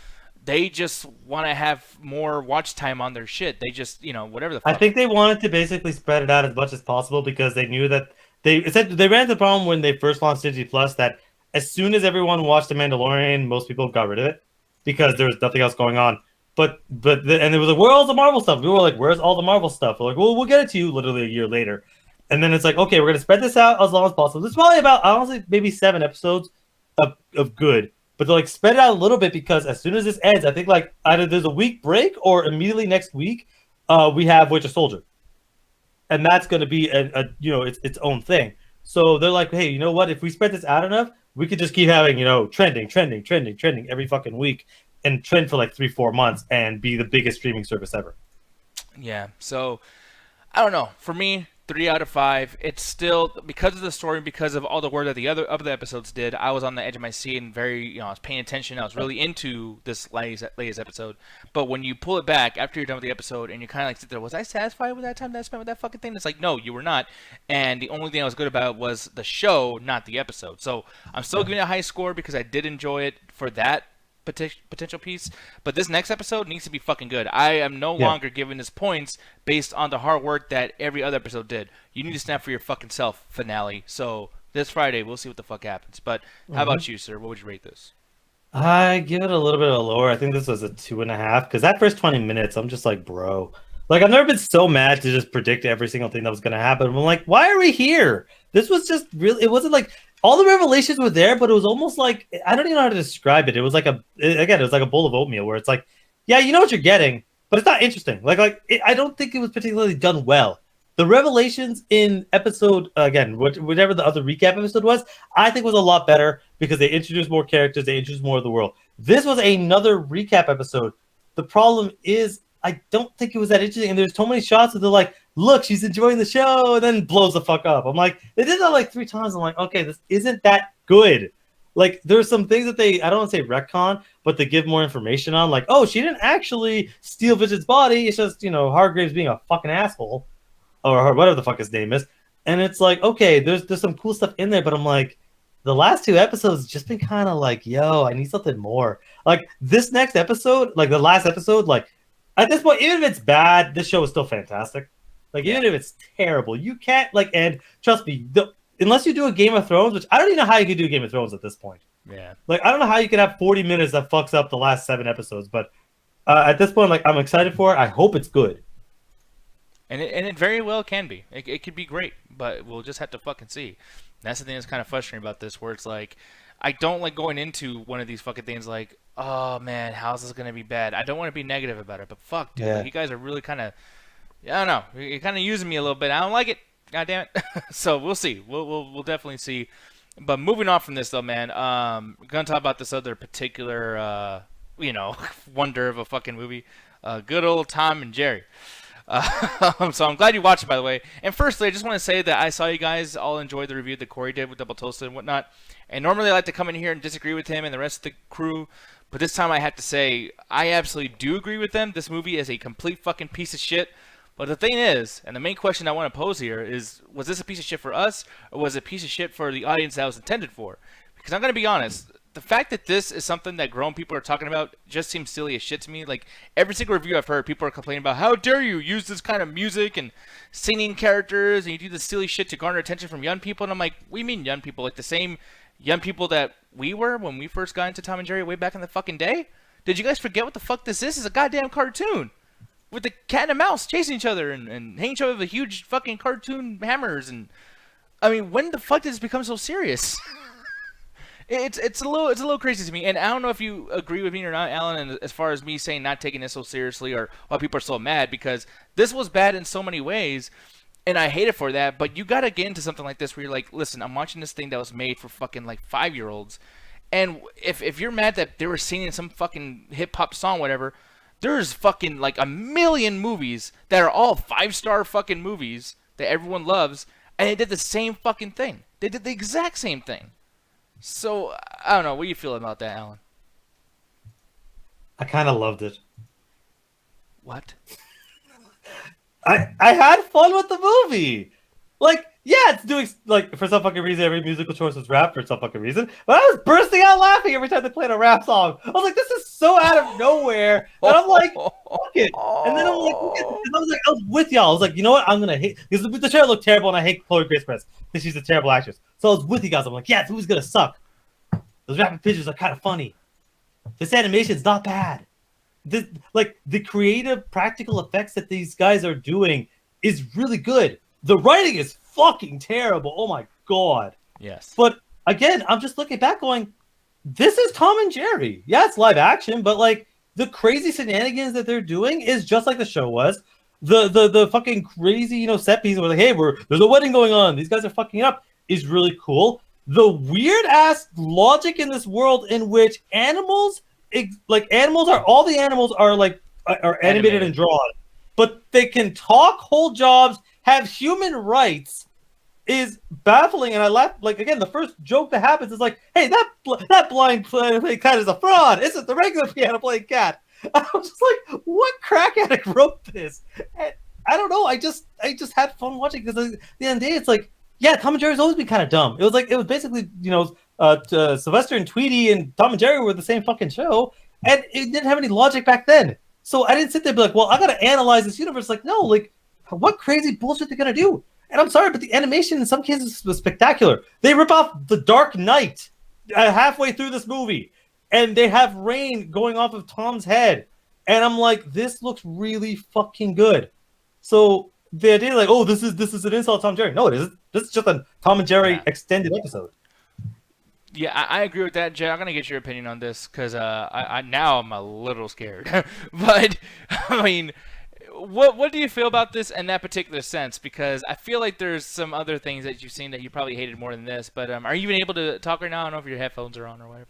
they just want to have more watch time on their shit. They just, whatever the fuck. I think they wanted to basically spread it out as much as possible because they knew that they ran into the problem when they first launched Disney Plus that as soon as everyone watched The Mandalorian, most people got rid of it because there was nothing else going on. And it was like, where's all the Marvel stuff? We were like, where's all the Marvel stuff? We're like, well, we'll get it to you literally a year later. And then it's like, okay, we're gonna spread this out as long as possible. There's probably about, honestly, maybe 7 episodes of good. But they're like spread it out a little bit because as soon as this ends, I think like either there's a week break or immediately next week, we have Winter Soldier, and that's going to be its own thing. So they're like, hey, you know what? If we spread this out enough, we could just keep having trending every fucking week and trend for like 3-4 months and be the biggest streaming service ever. Yeah. So I don't know. For me, 3 out of 5. It's still because of the story, because of all the work that the other episodes did. I was on the edge of my seat and very, I was paying attention. I was really into this latest episode. But when you pull it back after you're done with the episode and you kind of like sit there, was I satisfied with that time that I spent with that fucking thing? It's like, no, you were not. And the only thing I was good about was the show, not the episode. So I'm still giving it a high score because I did enjoy it for that potential piece, but this next episode needs to be fucking good. I am no longer giving this points based on the hard work that every other episode did. You need to stand for your fucking self, finale. So this Friday, we'll see what the fuck happens. But how about you, sir? What would you rate this? I give it a little bit of a lower. I think this was a 2.5 because that first 20 minutes, I'm just like, bro. Like, I've never been so mad to just predict every single thing that was going to happen. I'm like, why are we here? This was just really, it wasn't like, all the revelations were there, but it was almost like, I don't even know how to describe it. It was like it was like a bowl of oatmeal where it's like, yeah, you know what you're getting, but it's not interesting. I don't think it was particularly done well. The revelations in episode, again, whatever the other recap episode was, I think was a lot better because they introduced more characters, they introduced more of the world. This was another recap episode. The problem is, I don't think it was that interesting. And there's so many shots that they're like, look, she's enjoying the show, and then blows the fuck up. I'm like, they did that like 3 times. I'm like, okay, this isn't that good. Like, there's some things that I don't want to say retcon, but they give more information on. Like, oh, she didn't actually steal Vision's body. It's just, Hargrave's being a fucking asshole. Or whatever the fuck his name is. And it's like, okay, there's some cool stuff in there, but I'm like, the last 2 episodes just been kind of like, yo, I need something more. Like, this next episode, like the last episode, like, at this point, even if it's bad, this show is still fantastic. Like, even if it's terrible, you can't, like, and trust me, unless you do a Game of Thrones, which I don't even know how you could do Game of Thrones at this point. Yeah. Like, I don't know how you could have 40 minutes that fucks up the last 7 episodes, but at this point, like, I'm excited for it. I hope it's good. And it very well can be. It could be great, but we'll just have to fucking see. That's the thing that's kind of frustrating about this, where it's like, I don't like going into one of these fucking things like, oh man, how's this gonna be bad? I don't want to be negative about it, but fuck, dude, like, you guys are really kind of, I don't know, you're kind of using me a little bit. I don't like it. God damn it. So we'll see. We'll definitely see. But moving on from this though, man, we're gonna talk about this other particular, wonder of a fucking movie, good old Tom and Jerry. So I'm glad you watched it, by the way. And firstly, I just want to say that I saw you guys all enjoy the review that Corey did with Double Toasted and whatnot. And normally I like to come in here and disagree with him and the rest of the crew. But this time I have to say, I absolutely do agree with them. This movie is a complete fucking piece of shit. But the thing is, and the main question I want to pose here is, was this a piece of shit for us? Or was it a piece of shit for the audience that it was intended for? Because I'm going to be honest. The fact that this is something that grown people are talking about just seems silly as shit to me. Like, every single review I've heard, people are complaining about, how dare you use this kind of music and singing characters, and you do this silly shit to garner attention from young people. And I'm like, we mean young people? Like the same young people that we were when we first got into Tom and Jerry way back in the fucking day? Did you guys forget what the fuck this is? It's a goddamn cartoon with the cat and a mouse chasing each other and hitting each other with huge fucking cartoon hammers. And I mean, when the fuck did this become so serious? It's a little crazy to me, and I don't know if you agree with me or not, Alan. And as far as me saying not taking this so seriously, or why people are so mad, because this was bad in so many ways, and I hate it for that. But you gotta get into something like this where you're like, listen, I'm watching this thing that was made for fucking like 5-year-olds, and if you're mad that they were singing some fucking hip hop song, whatever, there's fucking like a million movies that are all 5-star fucking movies that everyone loves, and they did the same fucking thing. They did the exact same thing. So, I don't know. What do you feel about that, Alan? I kind of loved it. What? I had fun with the movie. Like, Yeah, it's doing like for some fucking reason every musical choice was rap for some fucking reason. But I was bursting out laughing every time they played a rap song. I was like, this is so out of nowhere. And I'm like, fuck it. And then I'm like, look at this. And I was with y'all. I was like, you know what? I'm gonna hate because the trailer looked terrible and I hate Chloe Grace Moretz because she's a terrible actress. So I was with you guys. I'm like, yeah, this movie's gonna suck. Those rapid pictures are kind of funny. This animation's not bad. Like the creative practical effects that these guys are doing is really good. The writing is fucking terrible. Oh my god. Yes. But again, I'm just looking back going, this is Tom and Jerry. Yeah, it's live action, but like the crazy shenanigans that they're doing is just like the show was. The fucking crazy, set piece where like, hey, there's a wedding going on. These guys are fucking up is really cool. The weird ass logic in this world in which all the animals are animated and drawn, but they can talk, hold jobs, have human rights is baffling. And I laugh, like, again, the first joke that happens is like, hey, that blind piano playing cat is a fraud. Isn't the regular piano playing cat? And I'm just like, what crack addict wrote this? And I don't know. I just had fun watching because at the end of the day, it's like, yeah, Tom and Jerry's always been kind of dumb. It was basically, Sylvester and Tweety and Tom and Jerry were the same fucking show, and it didn't have any logic back then. So I didn't sit there and be like, well, I got to analyze this universe. Like, no, like, what crazy bullshit they're going to do? And I'm sorry, but the animation in some cases was spectacular. They rip off The Dark Knight halfway through this movie, and they have rain going off of Tom's head. And I'm like, this looks really fucking good. So the idea, like, oh, this is an insult to Tom and Jerry. No, it isn't. This is just a Tom and Jerry extended episode. Yeah, I agree with that, Jay. I'm gonna get your opinion on this because I now I'm a little scared. But I mean, what do you feel about this in that particular sense? Because I feel like there's some other things that you've seen that you probably hated more than this. But are you even able to talk right now? I don't know if your headphones are on or whatever.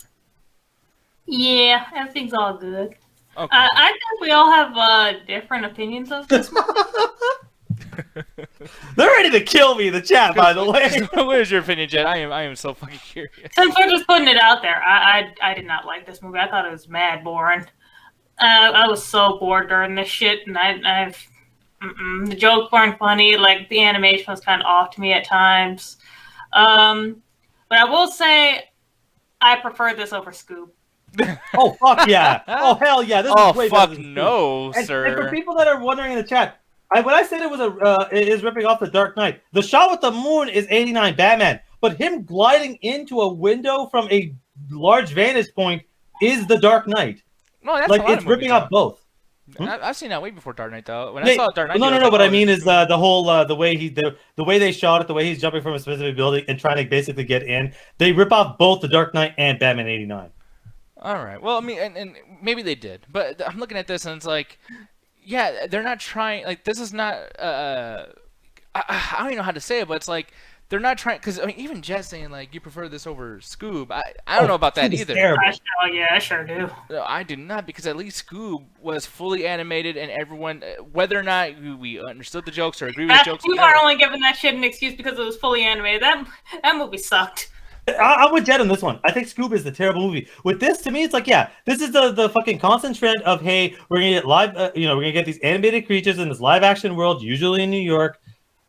Yeah, everything's all good. Okay. I think we all have different opinions of this movie. They're ready to kill me in the chat, by the way. What is your opinion, Jed? I am so fucking curious. Since we're just putting it out there, I did not like this movie. I thought it was mad boring. I was so bored during this shit, and the jokes weren't funny. Like, the animation was kind of off to me at times. But I will say, I prefer this over Scoob. Oh, fuck yeah. Oh, hell yeah. This is way better than Scoob. No, sir. And for people that are wondering in the chat, when I said it was is ripping off The Dark Knight, the shot with the moon is 89 Batman, but him gliding into a window from a large vantage point is The Dark Knight. No, that's like, it's ripping off both. I've seen that way before Dark Knight, though. When I saw Dark Knight, no. What I mean is the whole the way they shot it, the way he's jumping from a specific building and trying to basically get in. They rip off both The Dark Knight and Batman 89. All right. Well, I mean, and maybe they did, but I'm looking at this and it's like, yeah, they're not trying. Like, this is not. I don't even know how to say it, but it's like they're not trying. Because I mean, even Jet saying like you prefer this over Scoob. I don't know about that either. I sure do. No, I do not, because at least Scoob was fully animated and everyone, whether or not we understood the jokes or agree with jokes. You are only giving that shit an excuse because it was fully animated. That movie sucked. I'm with Jed on this one. I think Scoob is the terrible movie. With this, to me, it's like, yeah, this is the fucking constant trend of, hey, we're gonna get live, we're gonna get these animated creatures in this live action world, usually in New York.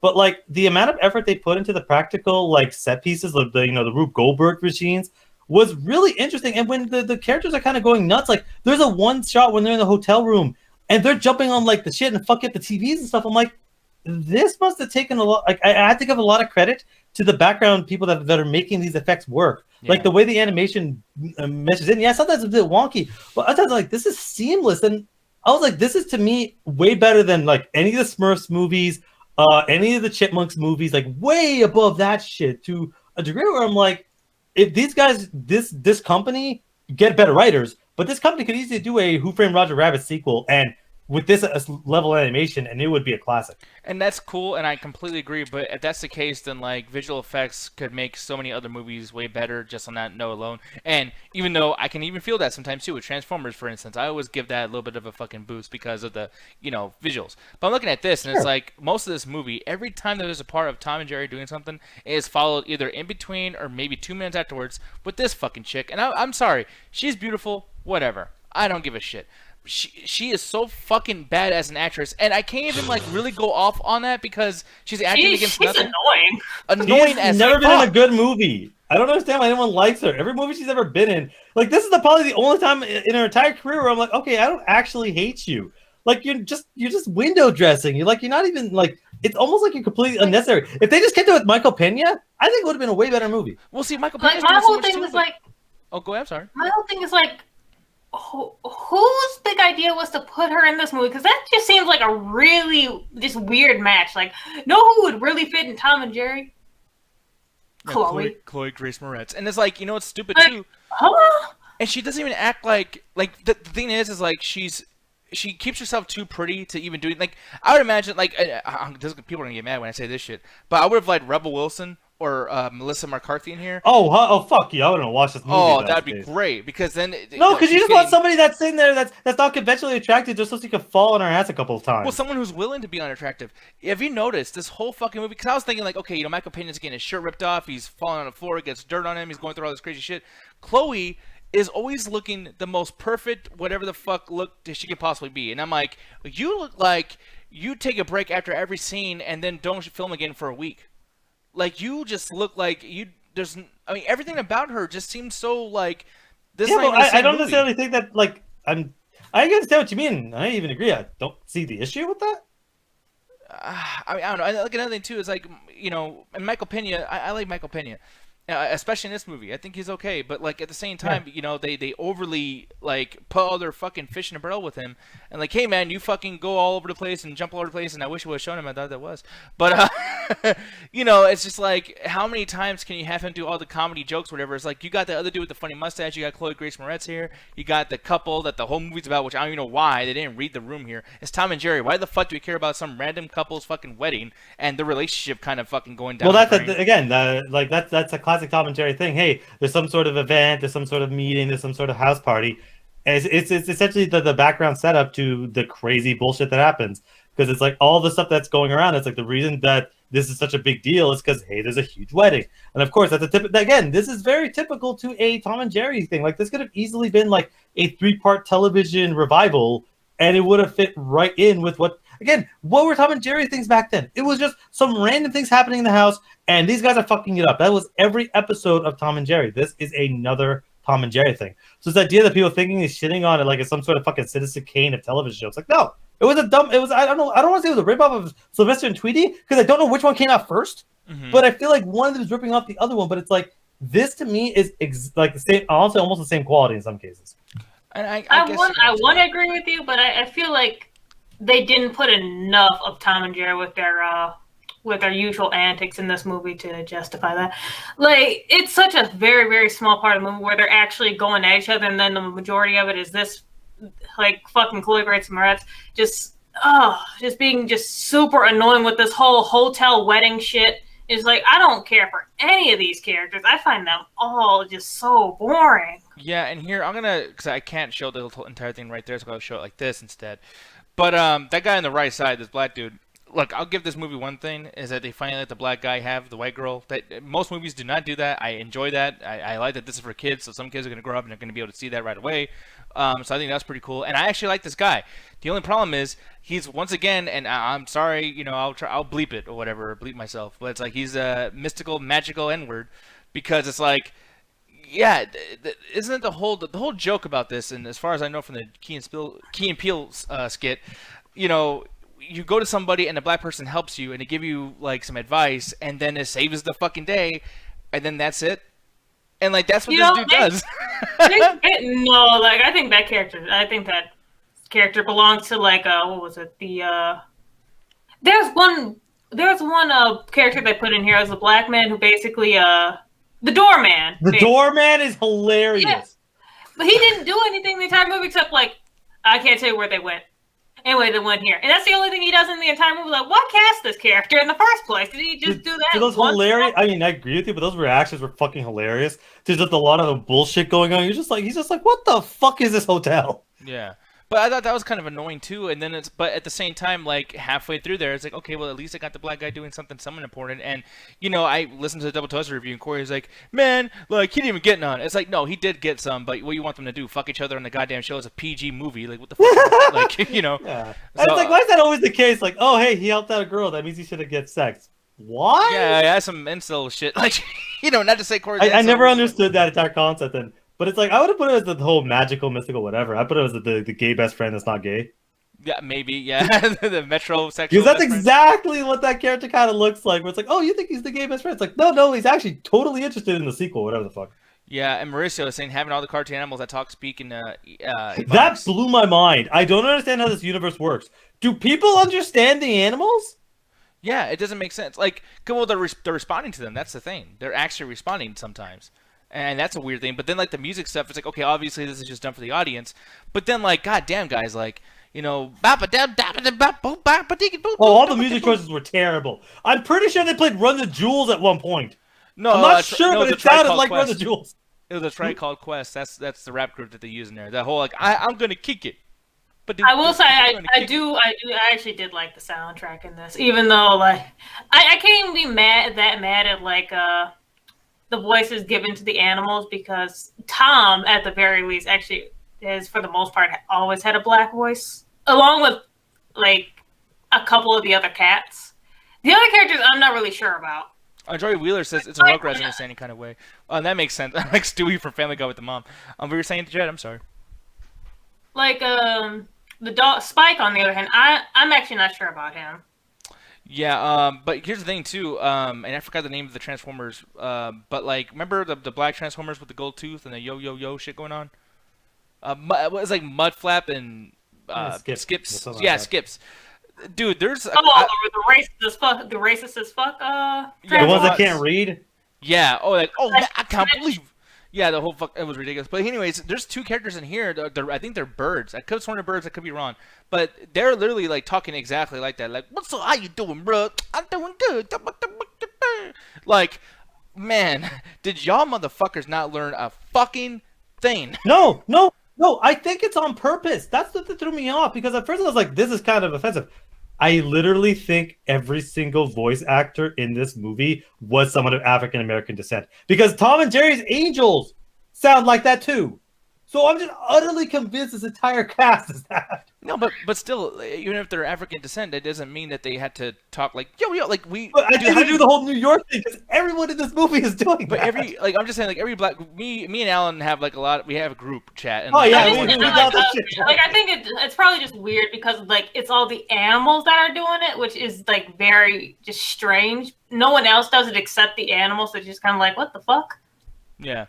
But like the amount of effort they put into the practical like set pieces of the Rube Goldberg machines was really interesting. And when the characters are kind of going nuts, like there's a one shot when they're in the hotel room and they're jumping on like the shit and fucking up the TVs and stuff. I'm like, this must have taken a lot. Like I had to give a lot of credit to the background people that are making these effects work. Yeah. Like the way the animation meshes in. Yeah, sometimes it's a bit wonky, but other times like this is seamless. And I was like, this is to me way better than like any of the Smurfs movies, any of the Chipmunks movies. Like way above that shit to a degree where I'm like, if these guys, this company get better writers, but this company could easily do a Who Framed Roger Rabbit sequel and with this level of animation, and it would be a classic. And that's cool, and I completely agree. But if that's the case, then like visual effects could make so many other movies way better just on that note alone. And even though I can even feel that sometimes too with Transformers, for instance, I always give that a little bit of a fucking boost because of the visuals. But I'm looking at this, and It's like most of this movie, every time there's a part of Tom and Jerry doing something, it is followed either in between or maybe 2 minutes afterwards with this fucking chick. And I'm sorry, she's beautiful, whatever. I don't give a shit. she is so fucking bad as an actress, and I can't even like really go off on that because she's acting against nothing. Annoying as never been fuck. in a good movie. I don't understand why anyone likes her. Every movie she's ever been in, like this is probably the only time in her entire career where I'm like, okay, I don't actually hate you. Like you're just window dressing. You're not even like it's almost like you're completely unnecessary. If they just kept it with Michael Pena, I think it would have been a way better movie. Well, see, Michael Pena's my doing whole so much thing too, was but... like, oh, go ahead. I'm sorry. my whole thing is like, whose big idea was to put her in this movie? Because that just seems like a really just weird match. Like, know who would really fit in Tom and Jerry? Yeah, Chloe Grace Moretz, and it's like, you know, it's stupid like, too. Huh? And she doesn't even act like the thing is like she keeps herself too pretty to even do it. Like I would imagine, like people are gonna get mad when I say this shit, but I would have liked Rebel Wilson or Melissa McCarthy in here. Oh, fuck you! I wouldn't watch this movie. Oh, that'd be great because then no, because you just want somebody that's in there that's not conventionally attractive just so she can fall on her ass a couple of times. Well, someone who's willing to be unattractive. Have you noticed this whole fucking movie? Because I was thinking like, okay, you know, Michael Pena's getting his shirt ripped off, he's falling on the floor, gets dirt on him, he's going through all this crazy shit. Chloe is always looking the most perfect, whatever the fuck look she could possibly be, and I'm like, you look like you take a break after every scene and then don't film again for a week. Like you just look like you. I mean, everything about her just seems so like. This. Yeah, but I don't necessarily think that. Like, I understand what you mean. I even agree. I don't see the issue with that. I mean, I don't know. Like another thing too is like, you know, and Michael Pena. I like Michael Pena. Especially in this movie, I think he's okay. But like at the same time, you know, they overly like put all their fucking fish in a barrel with him, and like, hey man, you fucking go all over the place and jump all over the place. And I wish I would have shown him. I thought that was, but you know, it's just like, how many times can you have him do all the comedy jokes, whatever? It's like you got the other dude with the funny mustache. You got Chloe Grace Moretz here. You got the couple that the whole movie's about, which I don't even know why they didn't read the room here. It's Tom and Jerry. Why the fuck do we care about some random couple's fucking wedding and the relationship kind of fucking going down? Well, that's a classic Tom and Jerry thing. Hey, there's some sort of event, there's some sort of meeting, there's some sort of house party. And it's essentially the background setup to the crazy bullshit that happens. Because it's like all the stuff that's going around. It's like the reason that this is such a big deal is because, hey, there's a huge wedding. And of course, again, this is very typical to a Tom and Jerry thing. Like this could have easily been like a 3-part television revival, and it would have fit right in with what were Tom and Jerry things back then? It was just some random things happening in the house, and these guys are fucking it up. That was every episode of Tom and Jerry. This is another Tom and Jerry thing. So this idea that people thinking he's shitting on it like it's some sort of fucking Citizen Kane of television shows. Like, no. It was I don't want to say it was a ripoff of Sylvester and Tweety, because I don't know which one came out first. Mm-hmm. But I feel like one of them is ripping off the other one, but it's like, this to me is like the same, honestly, almost the same quality in some cases. And I want to agree with you, but I feel like they didn't put enough of Tom and Jerry with their usual antics in this movie to justify that. Like, it's such a very, very small part of the movie where they're actually going at each other, and then the majority of it is this, like, fucking Chloe Grace Moretz just being just super annoying with this whole hotel wedding shit. It's like, I don't care for any of these characters. I find them all just so boring. Yeah, and here, I'm gonna, because I can't show the entire thing right there, so I'll show it like this instead. But that guy on the right side, this black dude, look, I'll give this movie one thing, is that they finally let the black guy have the white girl. That most movies do not do that. I enjoy that. I like that this is for kids, so some kids are going to grow up and they're going to be able to see that right away. So I think that's pretty cool. And I actually like this guy. The only problem is, he's, once again, and I'm sorry, you know, I'll bleep it or whatever, or bleep myself, but it's like he's a mystical, magical N-word, because it's like, yeah, isn't it the whole joke about this, and as far as I know from the Key and Peele skit, you know, you go to somebody and a black person helps you and they give you like some advice, and then it saves the fucking day, and then that's it. And like that's what this dude does. No, like I think that character belongs to like what was it? There's one character they put in here as a black man who basically the doorman. The doorman is hilarious. Yeah. But he didn't do anything the entire movie except like, I can't tell you where they went. Anyway, they went here. And that's the only thing he does in the entire movie. Like, why cast this character in the first place? Did he just do that? Those hilarious. I mean, I agree with you, but those reactions were fucking hilarious. There's just a lot of bullshit going on. He's just like, what the fuck is this hotel? Yeah. But I thought that was kind of annoying too. And then but at the same time, like halfway through there, it's like, okay, well at least I got the black guy doing something somewhat important. And I listened to the Double Toaster review, and Corey's like, man, like he didn't even get none. It's like, no, he did get some, but what you want them to do? Fuck each other on the goddamn show? It's a PG movie. Like what the fuck? Like Yeah. So, it's like, why is that always the case? Like, oh hey, he helped out a girl. That means he should have get sex. What? Yeah, yeah, some incel shit. Like, not to say Corey's. I never understood that entire concept then. But it's like, I would have put it as the whole magical, mystical, whatever. I put it as the gay best friend that's not gay. Yeah, maybe, yeah. The metrosexual. Because that's exactly what that character kind of looks like. Where it's like, oh, you think he's the gay best friend? It's like, no, he's actually totally interested in the sequel, whatever the fuck. Yeah, and Mauricio is saying having all the cartoon animals that talk, speak, and that blew my mind. I don't understand how this universe works. Do people understand the animals? Yeah, it doesn't make sense. Like, well, they're responding to them. That's the thing. They're actually responding sometimes. And that's a weird thing. But then, like, the music stuff, it's like, okay, obviously this is just done for the audience. But then, like, goddamn, guys, like, oh, all the music choices were terrible. I'm pretty sure they played Run the Jewels at one point. No, I'm not sure, but it sounded like Run the Jewels. It was a Tribe Called Quest. That's the rap group that they use in there. That whole, like, I'm going to kick it. But I will say I actually did like the soundtrack in this, even though, like, I can't even be mad at, like, the voices given to the animals, because Tom, at the very least, actually is, for the most part, always had a black voice, along with, like, a couple of the other cats. The other characters I'm not really sure about. Joey Wheeler says it's a Rugrats in any kind of way. That makes sense. Like Stewie from Family Guy with the mom. But you're saying, Jed, I'm sorry. Like, the dog Spike, on the other hand, I'm actually not sure about him. Yeah, but here's the thing too, and I forgot the name of the Transformers, but like, remember the black Transformers with the gold tooth and the yo shit going on? It was like Mudflap and Skips. Yeah, Skips. Dude, there's the racist as fuck. The ones that can't read. Yeah. Man, I can't believe. Yeah, the whole it was ridiculous. But anyways, there's two characters in here. I think they're birds. I could have sworn they're birds. I could be wrong. But they're literally like talking exactly like that. Like, what's up? How you doing, bro? I'm doing good. Like, man, did y'all motherfuckers not learn a fucking thing? No. I think it's on purpose. That's what threw me off, because at first I was like, this is kind of offensive. I literally think every single voice actor in this movie was someone of African American descent, because Tom and Jerry's angels sound like that too. So I'm just utterly convinced this entire cast is that. No, but still, even if they're African descent, that doesn't mean that they had to talk like yo, like we. But I didn't do the whole New York thing, because everyone in this movie is doing but that. I'm just saying, like every black, me and Alan have like we have a group chat. And, we got that shit. Like, I think it's probably just weird because, like, it's all the animals that are doing it, which is like very just strange. No one else does it except the animals. So it's just kind of like, what the fuck? Yeah.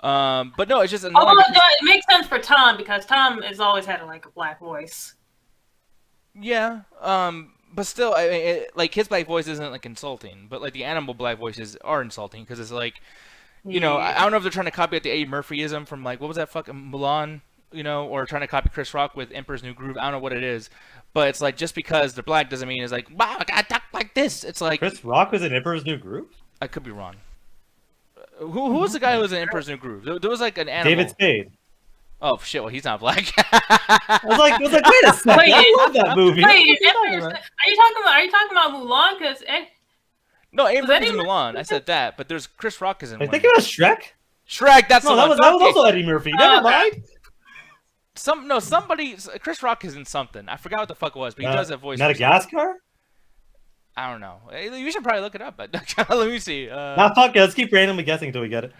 But no, it's just annoying. Although it makes sense for Tom, because Tom has always had a black voice. Yeah. But still, like his black voice isn't like insulting, but like the animal black voices are insulting, because it's like, I don't know if they're trying to copy the Eddie Murphyism from, like, what was that fucking Mulan, or trying to copy Chris Rock with Emperor's New Groove. I don't know what it is, but it's like, just because they're black doesn't mean it's like, wow, I gotta talk like this. It's like Chris Rock was in Emperor's New Groove. I could be wrong. Who was the guy who was in Emperor's New Groove? There was like an animal. David Spade. Oh shit! Well, he's not black. I was like, wait a second. I love that movie. Wait, are you talking about Mulan? Because no, Eddie Murphy's in Mulan. I said that, but there's Chris Rock is in. Are you thinking about Shrek? Shrek. That's that was also Eddie Murphy. Never mind. Somebody. Chris Rock is in something. I forgot what the fuck it was, but he does a voice. Madagascar. I don't know. You should probably look it up, but let me see. Fuck it. Let's keep randomly guessing until we get it.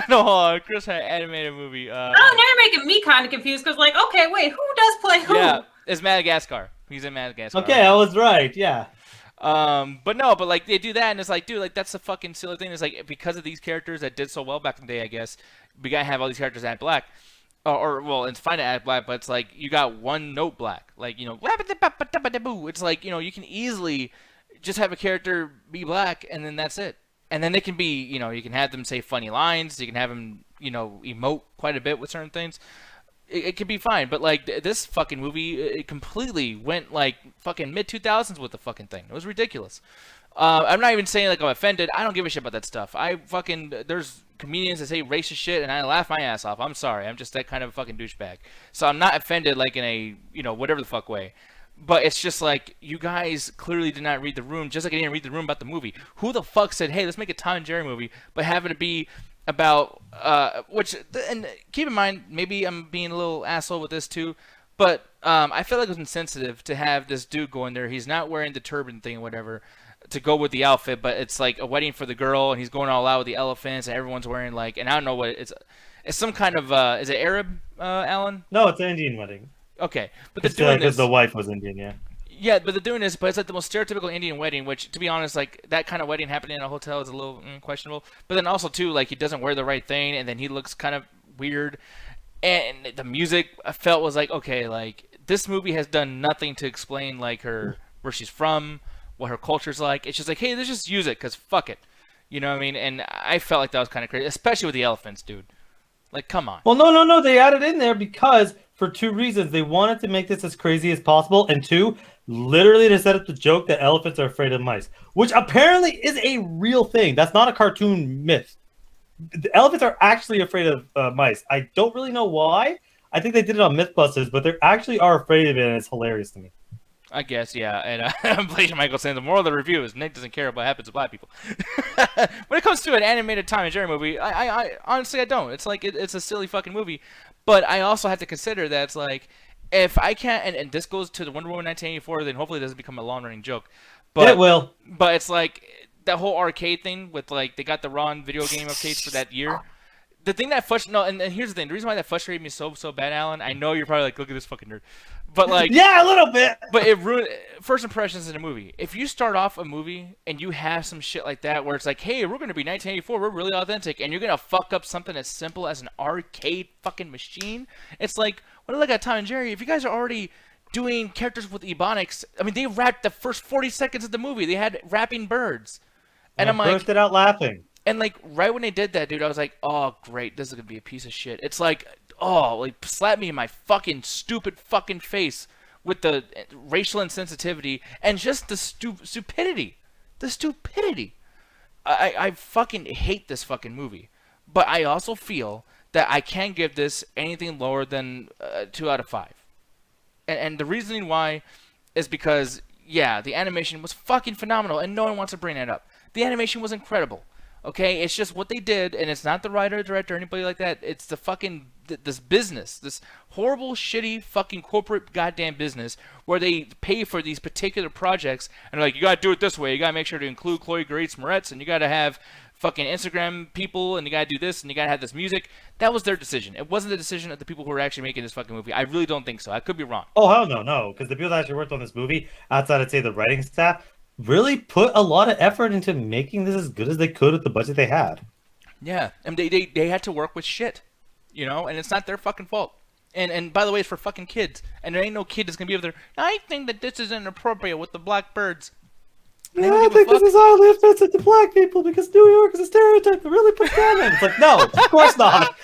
No, Chris had an animated movie. Now you're making me kind of confused, because, like, okay, wait, who does play who? Yeah, it's Madagascar. He's in Madagascar. Okay, I was right. Yeah. But like they do that, and it's like, dude, like that's a fucking silly thing. It's like, because of these characters that did so well back in the day, I guess we gotta have all these characters add black. It's fine to add black, but it's like you got one note black. Like, it's like, you can easily just have a character be black, and then that's it. And then they can be, you can have them say funny lines. You can have them, emote quite a bit with certain things. It could be fine. But, like, this fucking movie, it completely went, like, fucking mid-2000s with the fucking thing. It was ridiculous. I'm not even saying like I'm offended. I don't give a shit about that stuff. There's comedians that say racist shit and I laugh my ass off. I'm sorry. I'm just that kind of fucking douchebag. So I'm not offended like in a, whatever the fuck way. But it's just like, you guys clearly did not read the room, just like I didn't read the room about the movie. Who the fuck said, hey, let's make a Tom and Jerry movie, but have it be about, and keep in mind, maybe I'm being a little asshole with this too, but I feel like it was insensitive to have this dude go in there. He's not wearing the turban thing or whatever to go with the outfit, but it's like a wedding for the girl, and he's going all out with the elephants, and everyone's wearing like, and I don't know what it's some kind of, is it Arab, Alan? No, it's an Indian wedding. Okay, but they're doing this because the wife was Indian, yeah. Yeah, but they're doing this, but it's like the most stereotypical Indian wedding, which, to be honest, like, that kind of wedding happening in a hotel is a little questionable. But then also, too, like, he doesn't wear the right thing, and then he looks kind of weird. And the music, I felt, was like, okay, like, this movie has done nothing to explain, like, where she's from, what her culture's like. It's just like, hey, let's just use it, because fuck it. You know what I mean? And I felt like that was kind of crazy, especially with the elephants, dude. Like, come on. Well, no. They added in there because, for two reasons. They wanted to make this as crazy as possible, and two, literally to set up the joke that elephants are afraid of mice, which apparently is a real thing. That's not a cartoon myth. The elephants are actually afraid of mice. I don't really know why. I think they did it on Mythbusters, but they actually are afraid of it, and it's hilarious to me. I guess, yeah. And I'm playing Michael saying the moral of the review is Nick doesn't care about what happens to black people. When it comes to an animated Tom and Jerry movie, I honestly, I don't. It's like, it's a silly fucking movie. But I also have to consider that it's like, if I can't, and this goes to the Wonder Woman 1984, then hopefully it doesn't become a long-running joke. But it will. But it's like, that whole arcade thing with, like, they got the Ron video game updates for that year. The thing that and here's the thing. The reason why that frustrated me so bad, Alan, I know you're probably like, look at this fucking nerd. But like, yeah, a little bit. But it ruined first impressions in a movie. If you start off a movie and you have some shit like that where it's like, hey, we're gonna be 1984, we're really authentic, and you're gonna fuck up something as simple as an arcade fucking machine, it's like, when I look at Tom and Jerry, if you guys are already doing characters with ebonics, I mean, they rapped the first 40 seconds of the movie. They had rapping birds, and I'm like, bursted out laughing. And like, right when they did that, dude, I was like, oh great, this is gonna be a piece of shit. It's like, oh, like, slap me in my fucking stupid fucking face with the racial insensitivity and just the stupidity. The stupidity. I fucking hate this fucking movie. But I also feel that I can't give this anything lower than 2 out of 5. And the reasoning why is because, yeah, the animation was fucking phenomenal, and no one wants to bring that up. The animation was incredible. Okay, it's just what they did, and it's not the writer, director, or anybody like that. It's the fucking, this business, this horrible, shitty, fucking corporate goddamn business where they pay for these particular projects, and they're like, you gotta do it this way, you gotta make sure to include Chloe Grace Moretz, and you gotta have fucking Instagram people, and you gotta do this, and you gotta have this music. That was their decision. It wasn't the decision of the people who were actually making this fucking movie. I really don't think so. I could be wrong. Oh, hell no, because the people that actually worked on this movie, outside of, say, the writing staff, really put a lot of effort into making this as good as they could with the budget they had. Yeah, and they had to work with shit, you know, and it's not their fucking fault. And by the way, it's for fucking kids, and there ain't no kid that's gonna be over there. I think that this is inappropriate with the black birds. Yeah, I think this is highly offensive to black people because New York is a stereotype that really puts down on it. It's like, no, of course not.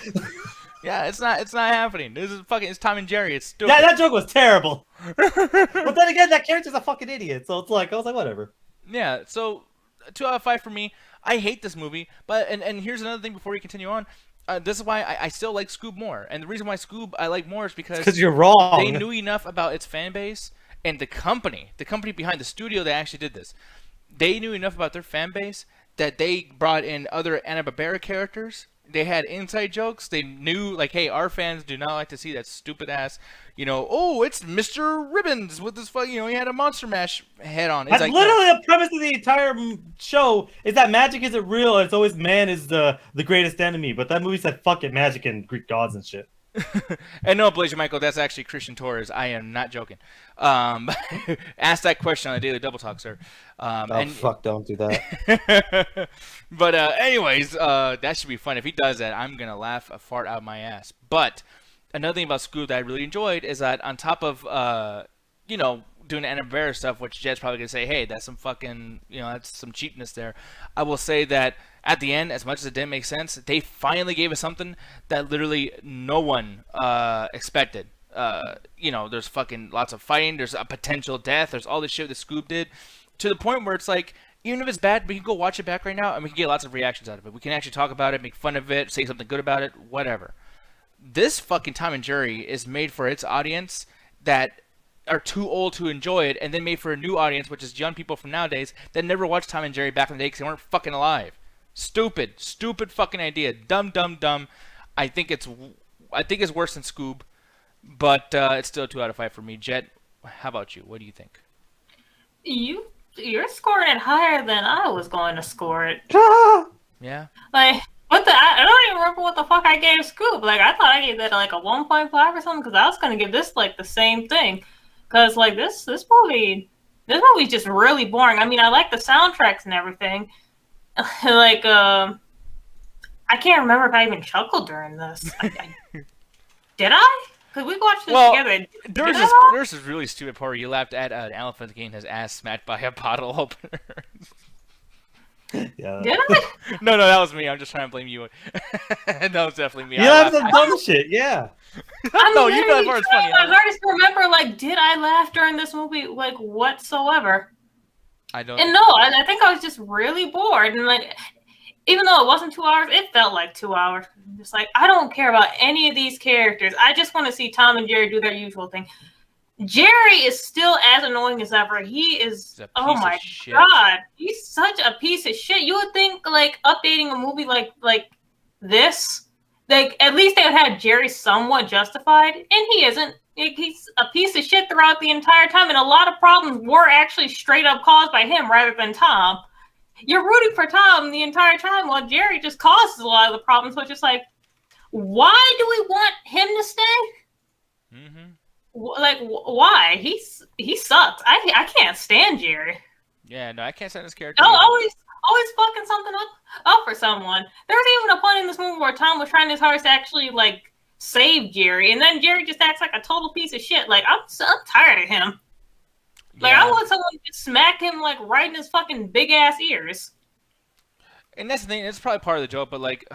Yeah, it's not happening. This is fucking, it's Tom and Jerry. It's stupid. Yeah, that joke was terrible. But then again, that character's a fucking idiot, so it's like, I was like, whatever. Yeah, so 2 out of 5 for me. I hate this movie, but and here's another thing before we continue on. This is why I still like Scoob more, and the reason why Scoob I like more is because you're wrong. They knew enough about its fan base and the company behind the studio that actually did this. They knew enough about their fan base that they brought in other Hanna-Barbera characters. They had inside jokes. They knew, like, hey, our fans do not like to see that stupid ass, you know, oh, it's Mr. Ribbons with this fucking, you know, he had a Monster Mash head on. It's That's like, literally the premise of the entire show is that magic isn't real, and it's always man is the greatest enemy. But that movie said, fuck it, magic and Greek gods and shit. And no, Blazer Michael, that's actually Christian Torres. I am not joking. Ask that question on the Daily Double Talk, sir. Fuck, don't do that. But anyways, that should be fun. If he does that, I'm going to laugh a fart out of my ass. But another thing about Scoob that I really enjoyed is that on top of, you know, doing Hanna-Barbera stuff, which Jed's probably going to say, hey, that's some fucking, you know, that's some cheapness there. I will say that at the end, as much as it didn't make sense, they finally gave us something that literally no one expected. You know, there's fucking lots of fighting, there's a potential death, there's all this shit that Scoob did, to the point where it's like, even if it's bad, we can go watch it back right now, and we can get lots of reactions out of it. We can actually talk about it, make fun of it, say something good about it, whatever. This fucking Tom and Jerry is made for its audience that are too old to enjoy it, and then made for a new audience, which is young people from nowadays that never watched Tom and Jerry back in the day because they weren't fucking alive. Stupid fucking idea. Dumb. I think it's worse than Scoob, but it's still a 2 out of 5 for me. Jet, how about you? What do you think? You're scoring it higher than I was going to score it. Yeah. Like, what the? I don't even remember what the fuck I gave Scoob. Like, I thought I gave that like a 1.5 or something because I was gonna give this like the same thing. Because like this movie's just really boring. I mean, I like the soundtracks and everything. Like, I can't remember if I even chuckled during this. Did I? Because we watched this together. There's this really stupid part where you laughed at an elephant getting his ass smacked by a bottle opener. Yeah. Did I? No, that was me. I'm just trying to blame you. That was definitely me. You laughed at dumb shit, yeah. No, you know that part's funny. My hardest to remember, like, did I laugh during this movie, like, whatsoever? I don't. And no, I think I was just really bored. And, like, even though it wasn't 2 hours, it felt like 2 hours. Just like, I don't care about any of these characters. I just want to see Tom and Jerry do their usual thing. Jerry is still as annoying as ever. He is, oh my god, he's such a piece of shit. You would think, like, updating a movie like this, like, at least they would have Jerry somewhat justified, and he isn't. He's a piece of shit throughout the entire time, and a lot of problems were actually straight up caused by him rather than Tom. You're rooting for Tom the entire time while Jerry just causes a lot of the problems, which is like, why do we want him to stay? Mm-hmm. Like, why? He sucks. I can't stand Jerry. Yeah, no, I can't stand this character. Always fucking something up for someone. There was even a point in this movie where Tom was trying his hardest to actually, like, save Jerry, and then Jerry just acts like a total piece of shit. Like, I'm tired of him. Like, I want someone to smack him, like, right in his fucking big-ass ears. And that's the thing. It's probably part of the joke, but, like,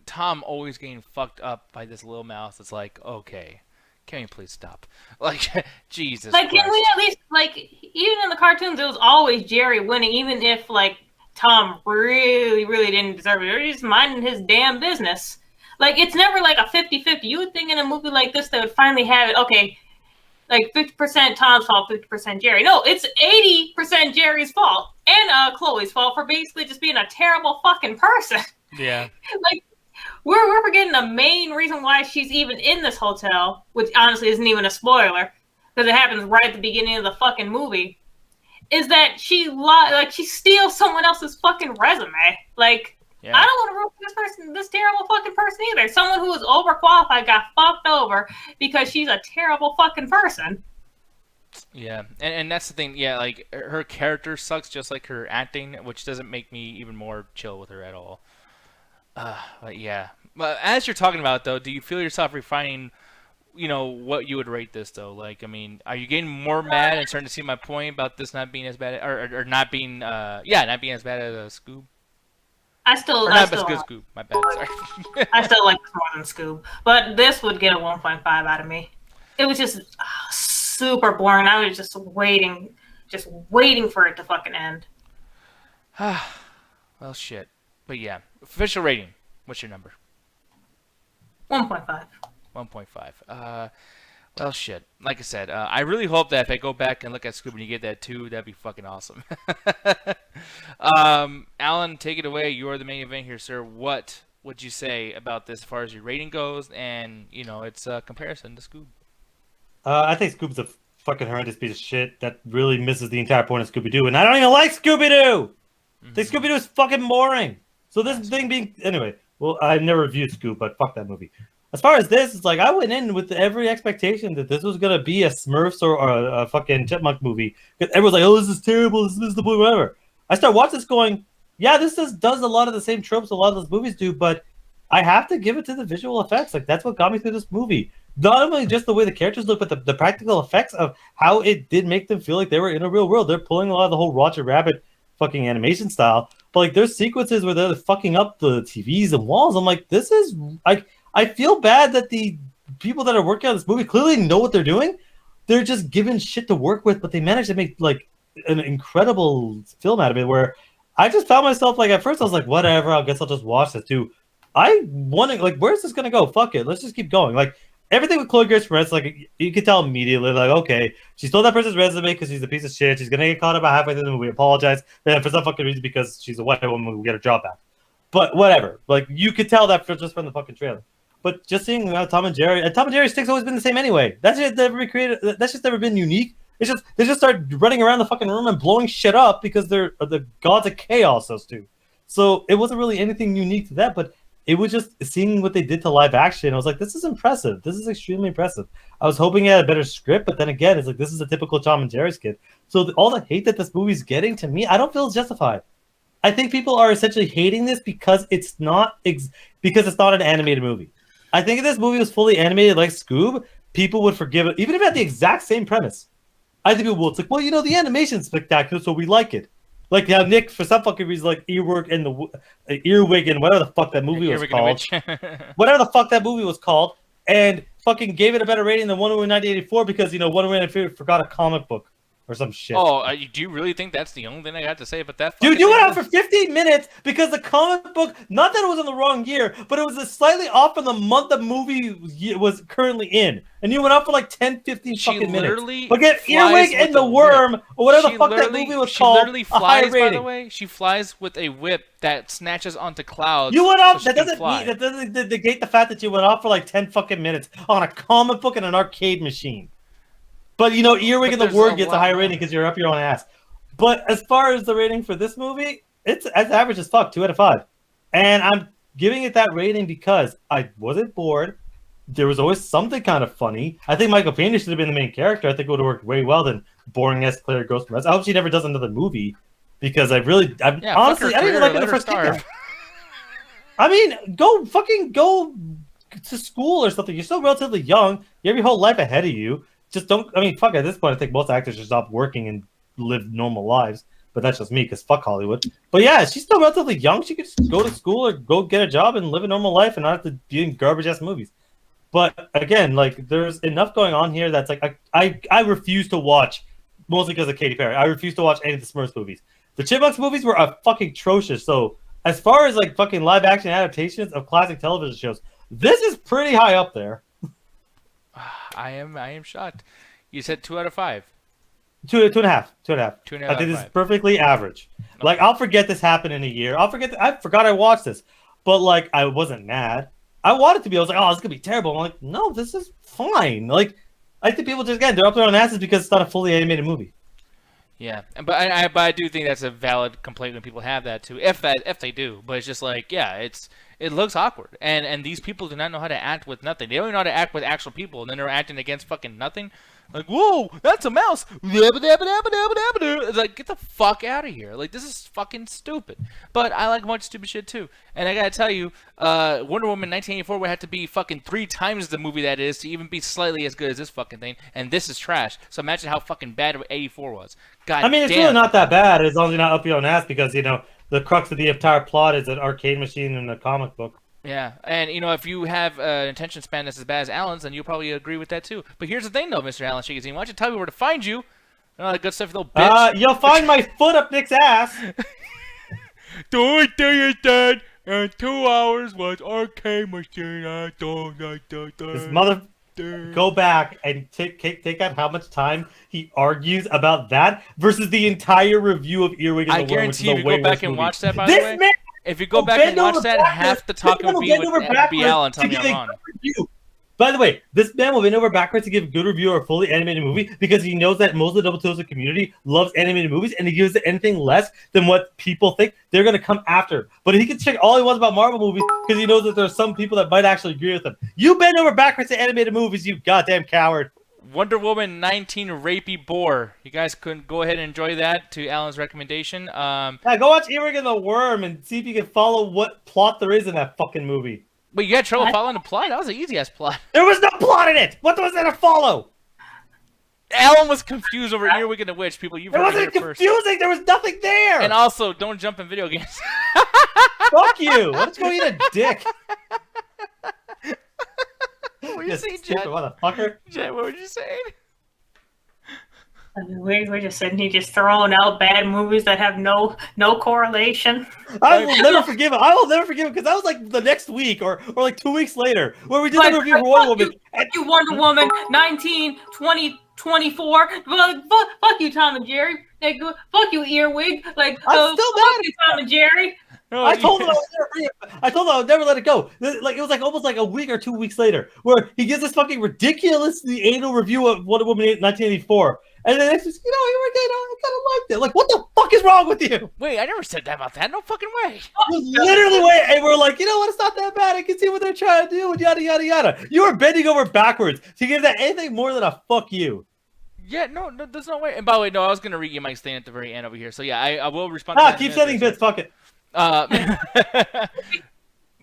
Tom always getting fucked up by this little mouse. It's like, okay, can you please stop? Like, Jesus Like, Christ. can we at least, like, even in the cartoons, it was always Jerry winning, even if, like, Tom really, really didn't deserve it. Or he's just minding his damn business. Like, it's never, like, a 50-50. You would think in a movie like this, they would finally have it, okay, like, 50% Tom's fault, 50% Jerry. No, it's 80% Jerry's fault and Chloe's fault for basically just being a terrible fucking person. Yeah. Like, we're forgetting the main reason why she's even in this hotel, which honestly isn't even a spoiler, because it happens right at the beginning of the fucking movie, is that she steals someone else's fucking resume. Like, yeah. I don't want to root for this person, this terrible fucking person either. Someone who is overqualified got fucked over because she's a terrible fucking person. Yeah, and that's the thing. Yeah, like, her character sucks just like her acting, which doesn't make me even more chill with her at all. But yeah. But as you're talking about it, though, do you feel yourself refining, what you would rate this, though? Like, I mean, are you getting more mad and starting to see my point about this not being as bad, or not being, not being as bad as Scoob? Scoob. My bad, sorry. I still like this more than Scoob. But this would get a 1.5 out of me. It was just super boring. I was just waiting for it to fucking end. Well, shit. But yeah, official rating. What's your number? 1.5. 1.5. Well, shit. Like I said, I really hope that if I go back and look at Scoob and you get that too, that'd be fucking awesome. Alan, take it away. You are the main event here, sir. What would you say about this as far as your rating goes and, its comparison to Scoob? I think Scoob's a fucking horrendous piece of shit that really misses the entire point of Scooby-Doo, and I don't even like Scooby-Doo! I think Scooby-Doo is fucking boring. So this thing being... Anyway, well, I never reviewed Scoob, but fuck that movie. As far as this, it's like I went in with every expectation that this was going to be a Smurfs or a fucking Chipmunk movie. Because everyone's like, oh, this is terrible, this is the movie, whatever. I start watching this going, yeah, this does a lot of the same tropes a lot of those movies do, but I have to give it to the visual effects. Like, that's what got me through this movie. Not only just the way the characters look, but the practical effects of how it did make them feel like they were in a real world. They're pulling a lot of the whole Roger Rabbit fucking animation style. But, like, there's sequences where they're fucking up the TVs and walls. I'm like, this is... like, I feel bad that the people that are working on this movie clearly know what they're doing. They're just given shit to work with, but they managed to make, like, an incredible film out of it where I just found myself like at first I was like, whatever, I guess I'll just watch this too. I wanted like, where's this gonna go? Fuck it, let's just keep going. Like everything with Chloe Grace Moretz, like you could tell immediately, like okay, she stole that person's resume because she's a piece of shit. She's gonna get caught up halfway through the movie. Apologize, then for some fucking reason because she's a white woman, we get her job back. But whatever, like you could tell that just from the fucking trailer. But just seeing Tom and Jerry stick's always been the same anyway. That's just never recreated. That's just never been unique. It's just they just start running around the fucking room and blowing shit up because they're the gods of chaos. Those two. So it wasn't really anything unique to that, but it was just seeing what they did to live action. I was like, this is impressive. This is extremely impressive. I was hoping it had a better script, but then again, it's like this is a typical Tom and Jerry skit. So all the hate that this movie's getting, to me, I don't feel is justified. I think people are essentially hating this because it's not because it's not an animated movie. I think if this movie was fully animated like Scoob, people would forgive it, even if it had the exact same premise. I think people will. It's like, well, you know, the animation's spectacular, so we like it. Like how Nick, for some fucking reason, like Earwig and whatever the fuck that movie was called, whatever the fuck that movie was called, and fucking gave it a better rating than Wonder Woman 1984 because you know Wonder Woman 1984 forgot a comic book. Or some shit. Oh, do you really think that's the only thing I got to say about that? Dude, you went out for 15 minutes because the comic book, not that it was in the wrong year, but it was slightly off from the month the movie was currently in. And you went out for like 10, 15 fucking minutes. But get Earwig and the Worm, or whatever the fuck that movie was called, she literally flies, by the way. She flies with a whip that snatches onto clouds. You went off, that doesn't negate the fact that you went off for like 10 fucking minutes on a comic book and an arcade machine. But, you know, Earwig and the Word gets a higher rating because you're up your own ass. But as far as the rating for this movie, it's as average as fuck, 2 out of 5. And I'm giving it that rating because I wasn't bored. There was always something kind of funny. I think Michael Pena should have been the main character. I think it would have worked way well than boring-ass Claire Ghost. I hope she never does another movie because honestly, I didn't even like her in the first kick. I mean, go to school or something. You're still relatively young. You have your whole life ahead of you. Just don't. I mean, fuck. At this point, I think most actors should stop working and live normal lives. But that's just me, because fuck Hollywood. But yeah, she's still relatively young. She could just go to school or go get a job and live a normal life and not have to be in garbage ass movies. But again, like there's enough going on here that's like I refuse to watch, mostly because of Katy Perry. I refuse to watch any of the Smurfs movies. The Chipmunks movies were fucking atrocious. So as far as like fucking live action adaptations of classic television shows, this is pretty high up there. I am shocked. You said 2 out of 5. 2.5. 2.5. I think this is 5. Perfectly average. Okay. Like I'll forget this happened in a year. I forgot I watched this, but like I wasn't mad. I wanted to be. I was like, oh, this is gonna be terrible. I'm like, no, this is fine. Like I think people just they're up their own asses because it's not a fully animated movie. Yeah, but I do think that's a valid complaint when people have that too, if they do. But it's just like, yeah, it looks awkward, and these people do not know how to act with nothing. They don't know how to act with actual people, and then they're acting against fucking nothing. Like, whoa, that's a mouse. It's like, get the fuck out of here. Like, this is fucking stupid. But I like a bunch of stupid shit too. And I gotta tell you, Wonder Woman 1984 would have to be fucking 3 times the movie that is to even be slightly as good as this fucking thing. And this is trash. So imagine how fucking bad 84 was. God I mean, it's really not that bad as long as you're not up your own ass because, you know, the crux of the entire plot is an arcade machine in a comic book. Yeah, and you know, if you have an attention span that's as bad as Alan's, then you'll probably agree with that too. But here's the thing, though, Mr. Alan Shigazine, why don't you tell me where to find you? And all that good stuff, you little bitch. You'll find my foot up Nick's ass. Don't do it, Dad. And 2 hours was arcade machine. This mother. Go back and take out how much time he argues about that versus the entire review of Earwig and the Worm, which is a way worse movie. I guarantee if you go back and watch that, by the way. If you go back and watch that, half the talk would be Alan telling me I'm wrong. By the way, this man will bend over backwards to give a good review of a fully animated movie because he knows that most of the Double Toes community loves animated movies, and he gives it anything less than what people think they're going to come after. But he can check all he wants about Marvel movies because he knows that there's some people that might actually agree with him. You bend over backwards to animated movies, you goddamn coward. Wonder Woman 19 Rapey Bore. You guys can go ahead and enjoy that to Alan's recommendation. Yeah, go watch Earwig and the Worm and see if you can follow what plot there is in that fucking movie. But you had trouble following the plot? That was an easy-ass plot. There was no plot in it! What was there to follow? Alan was confused over Earwig and the Witch. People, you've heard it first. It wasn't confusing! There was nothing there! And also, don't jump in video games. Fuck you! Let's go eat a dick. What were you saying, Jen? Motherfucker. Jen, what were you saying? I mean, we're just sitting here just throwing out bad movies that have no correlation. I will never forgive him. I will never forgive him because that was like the next week or like 2 weeks later where we did the review for Wonder Woman. You Wonder Woman 19, 20, 24. Fuck you, Tom and Jerry. Like, fuck you, Earwig. Like, I'm still fuck mad. you, Tom and Jerry. No, I told him I would never let it go. Like it was like almost like a week or 2 weeks later, where he gives this fucking ridiculously anal review of Wonder Woman 1984, and then it's just I kind of liked it. Like, what the fuck is wrong with you? Wait, I never said that about that. No fucking way. Literally, and we're like, you know what? It's not that bad. I can see what they're trying to do, and yada yada yada. You were bending over backwards to give that anything more than a fuck you. Yeah, no, there's no way. And by the way, no, I was gonna read you Mike's thing at the very end over here. So yeah, I will respond. To Keep sending bits. Fuck it.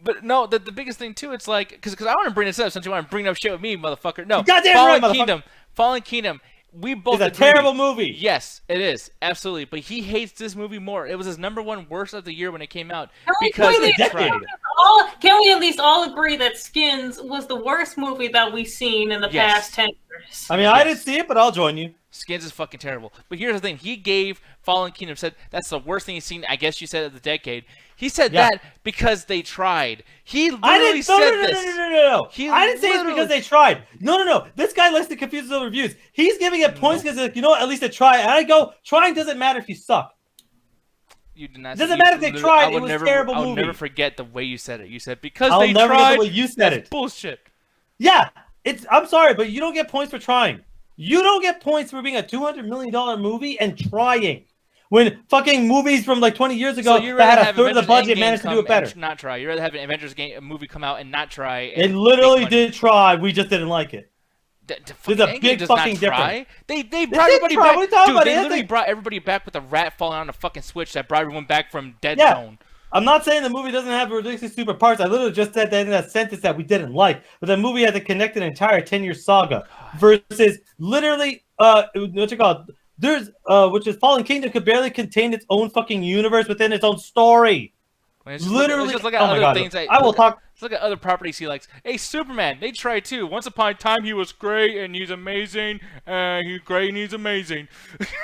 But no, the biggest thing too, it's like because I want to bring this up since you want to bring up shit with me, motherfucker. No, Fallen Kingdom. We both. It's a terrible movie. Yes, it is absolutely. But he hates this movie more. It was his #1 worst of the year when it came out because it tried. Can we at least all agree that Skins was the worst movie that we've seen in the past 10 years? I mean, I didn't see it, but I'll join you. Skins is fucking terrible. But here's the thing. He gave Fallen Kingdom, said that's the worst thing he's seen, I guess you said, of the decade. He said that because they tried. He literally said this. No. I didn't say it's because they tried. No. This guy likes to confuse his own reviews. He's giving it points because, like, you know what, at least they try. And I go, trying doesn't matter if you suck. You did not. It doesn't matter if they tried. It was a terrible movie. I'll never forget the way you said it. You said because they tried. I'll never forget the way you said it. Bullshit. Yeah, I'm sorry, but you don't get points for trying. You don't get points for being a $200 million movie and trying. When fucking movies from like 20 years ago that had a third of the budget managed to do it better. Not try. You'd rather have an Avengers movie come out and not try. It literally did try. We just didn't like it. There's a big fucking difference. They brought everybody back. Dude, they literally brought everybody back with a rat falling on a fucking switch that brought everyone back from dead zone. I'm not saying the movie doesn't have ridiculously stupid parts. I literally just said that in that sentence that we didn't like. But the movie had to connect an entire 10-year saga versus literally what's it called? There's which is Fallen Kingdom could barely contain its own fucking universe within its own story. Literally, let's look at other things. I will talk. Let's look at other properties he likes. Hey, Superman, they tried too. Once upon a time, he was great and he's amazing. He's great and he's amazing.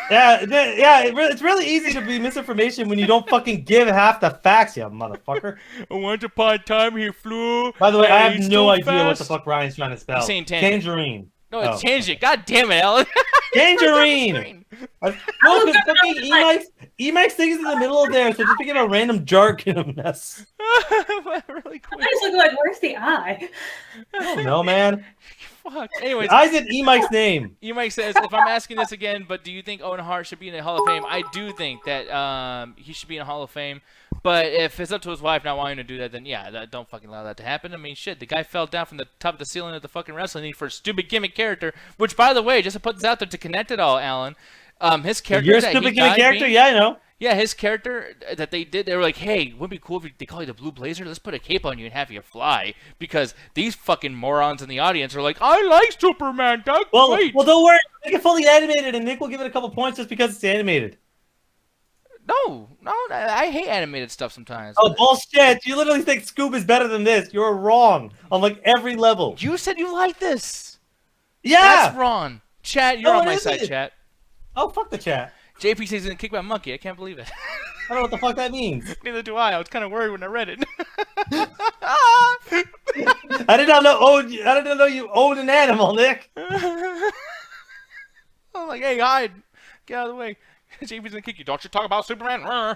yeah. It's really easy to be misinformation when you don't fucking give half the facts, you motherfucker. Once upon a time, he flew. By the way, I have no idea what the fuck Ryan's trying to spell. I'm saying tangerine. No, it's tangent. God damn it, Alan. Tangerine. No, because fucking Emacs thing is in the middle of there, so just thinking about random jargon in a mess. Really quick. I just look like, where's the I? I don't know, man. Fuck. Anyways, I said Mike's name. Mike says, if I'm asking this again, but do you think Owen Hart should be in the Hall of Fame? I do think that he should be in the Hall of Fame. But if it's up to his wife not wanting to do that, then yeah, don't fucking allow that to happen. I mean, shit, the guy fell down from the top of the ceiling of the fucking wrestling league for a stupid gimmick character. Which, by the way, just to put this out there to connect it all, Alan, his character. You're a stupid gimmick character? Yeah, I know. Yeah, his character that they did, they were like, hey, wouldn't it be cool if they call you the Blue Blazer? Let's put a cape on you and have you fly. Because these fucking morons in the audience are like, I like Superman, that's great. Well, don't worry. Make it fully animated, and Nick will give it a couple points just because it's animated. No, I hate animated stuff sometimes. Oh, bullshit. You literally think Scoob is better than this. You're wrong on, like, every level. You said you like this. Yeah. That's wrong. Chat, you're on my side, chat. Oh, fuck the chat. JP says he's gonna kick my monkey. I can't believe it. I don't know what the fuck that means. Neither do I. I was kind of worried when I read it. I did not know you owned an animal, Nick. I'm like, hey, hide. Get out of the way. JP's gonna kick you. Don't you talk about Superman?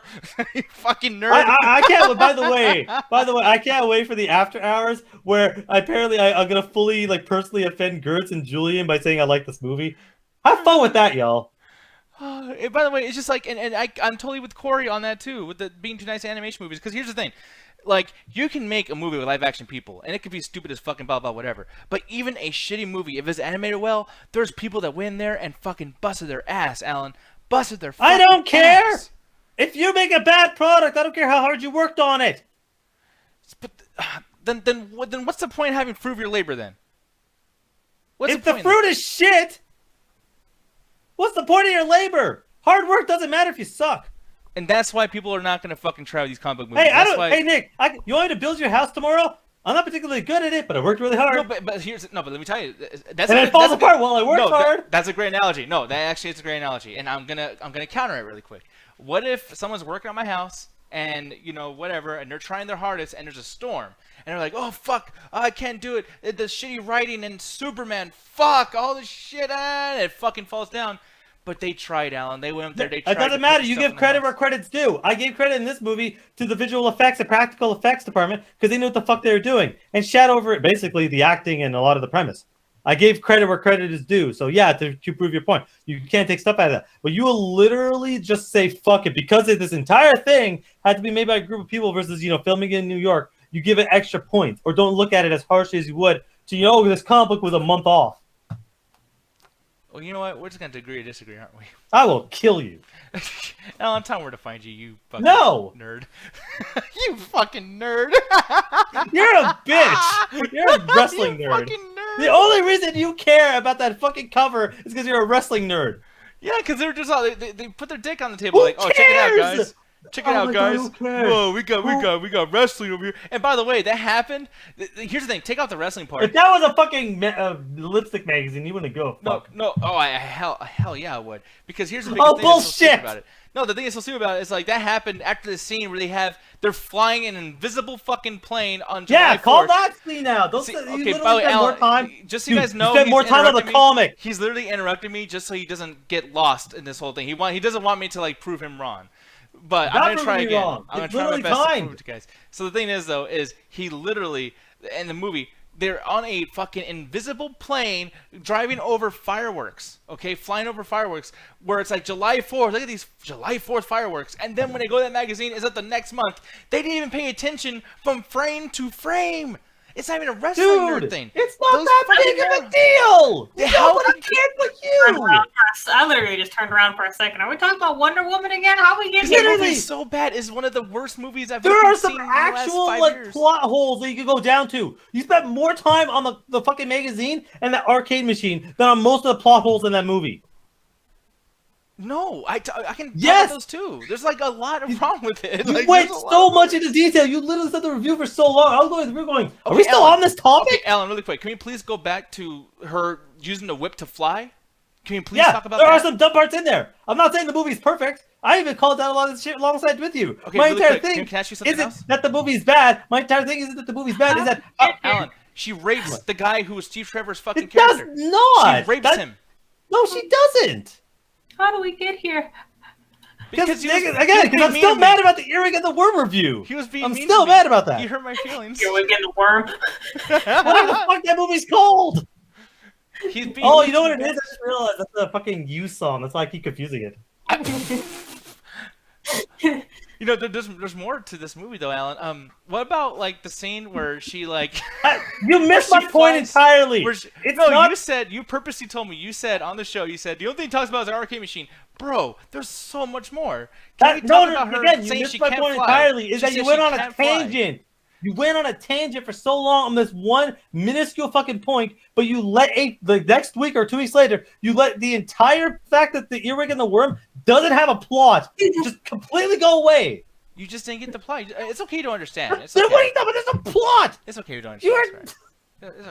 You fucking nerd. I can't. By the way, I can't wait for the after hours where apparently I'm gonna fully, like, personally offend Gertz and Julian by saying I like this movie. Have fun with that, y'all. By the way, it's just like, and I'm totally with Corey on that too, with the being too nice animation movies. Because here's the thing, like, you can make a movie with live action people, and it could be stupid as fucking blah blah whatever. But even a shitty movie, if it's animated well, there's people that went in there and fucking busted their ass, Alan. Busted their fucking I don't care. ass. If you make a bad product, I don't care how hard you worked on it. But then what's the point of having prove your labor then? If the fruit is shit, what's the point of your labor? Hard work doesn't matter if you suck. And that's why people are not gonna fucking try these comic book movies. Hey, Hey, Nick, you want me to build your house tomorrow? I'm not particularly good at it, but I worked really hard. No, but let me tell you, and it falls apart while I worked hard. That's a great analogy. No, that actually is a great analogy, and I'm gonna counter it really quick. What if someone's working on my house and whatever, and they're trying their hardest, and there's a storm, and they're like, oh fuck, I can't do it. The shitty writing and Superman, fuck all this shit, and it fucking falls down. But they tried, Alan. They went up there. They tried. It doesn't matter. You give credit where credit's due. I gave credit in this movie to the visual effects and practical effects department because they knew what the fuck they were doing and shat over it, basically the acting and a lot of the premise. I gave credit where credit is due. So yeah, to prove your point, you can't take stuff out of that. But you will literally just say fuck it because this entire thing had to be made by a group of people versus filming it in New York. You give it extra points or don't look at it as harshly as you would to this comic book was a month off. Well, you know what? We're just going to agree or disagree, aren't we? I will kill you. Alan, tell me where to find you, you fucking nerd. You fucking nerd. You're a bitch. You're a wrestling nerd. Fucking nerd. The only reason you care about that fucking cover is because you're a wrestling nerd. Yeah, because they're just they put their dick on the table like, oh, check it out, guys. Check it out, guys. Whoa, we got wrestling over here. And by the way, that happened. Here's the thing: take out the wrestling part. If that was a fucking lipstick magazine, you wouldn't go. Fuck. No. Oh, hell yeah, I would. Because here's the biggest thing bullshit. That's so stupid about it. No, the thing that's so stupid about it is like that happened after the scene where they're flying an invisible fucking plane on July 4th. Call that scene out. Don't okay, by the way, Alan, more time. Just so you guys know, spend more time on the comic. He's literally interrupting me just so he doesn't get lost in this whole thing. He doesn't want me to prove him wrong. But I'm going to try again. I'm going to try my best to prove it to you guys. So the thing is, though, is he literally, in the movie, they're on a fucking invisible plane driving over fireworks, okay? Flying over fireworks, where it's like July 4th. Look at these July 4th fireworks. And then when they go to that magazine, is that the next month? They didn't even pay attention from frame to frame. It's not even a wrestling nerd thing. It's not that big of a deal. Nobody cared but you. I literally just turned around for a second. Are we talking about Wonder Woman again? How we get here? This movie is so bad. It's one of the worst movies I've ever ever seen. There are some actual plot holes that you could go down to. You spent more time on the fucking magazine and that arcade machine than on most of the plot holes in that movie. No, I can talk about those too. There's like a lot of wrong with it. You went so much into detail. You literally said the review for so long. I was going through going, are we still on this topic? Okay, Alan, really quick. Can we please go back to her using the whip to fly? Can we please talk about that? There are some dumb parts in there. I'm not saying the movie's perfect. I even called out a lot of shit alongside with you. Okay, my really entire quick. thing can I ask you something else? Isn't that the movie's bad. My entire thing isn't that the movie's bad. Is that Alan, she rapes the guy who was Steve Trevor's fucking character. It does not. She rapes him. No, she doesn't. How do we get here? Because I'm still mad about the Earwig and the Worm review. I'm still mad about that. You hurt my feelings. Earwig and the Worm. Whatever the fuck that movie's called. You know what it is? I just realized that's a fucking You song. That's why I keep confusing it. There's more to this movie though, Alan. What about like the scene where she like you missed my point entirely. You purposely told me. You said on the show. You said the only thing he talks about is the arcade machine. Bro, there's so much more. You missed my point entirely. Is that you went on a tangent. You went on a tangent for so long on this one minuscule fucking point, but you let the next week or 2 weeks later, you let the entire fact that the Earwig and the Worm doesn't have a plot just completely go away. You just didn't get the plot. It's okay to understand. It's okay. What are you talking about? There's a plot. It's okay to understand.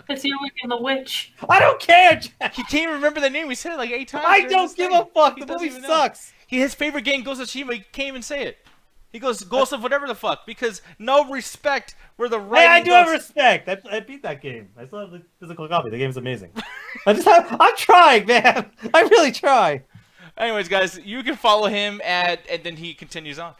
It's Earwig and the Witch. I don't care. He can't even remember the name. We said it like 8 times. I don't give a fuck. The movie sucks. His favorite game goes to Tsushima. He can't even say it. He goes Ghost of whatever the fuck because no respect where the writing I do have respect. I beat that game. I still have the physical copy. The game's amazing. I'm trying, man. I really try. Anyways, guys, you can follow him and then he continues on.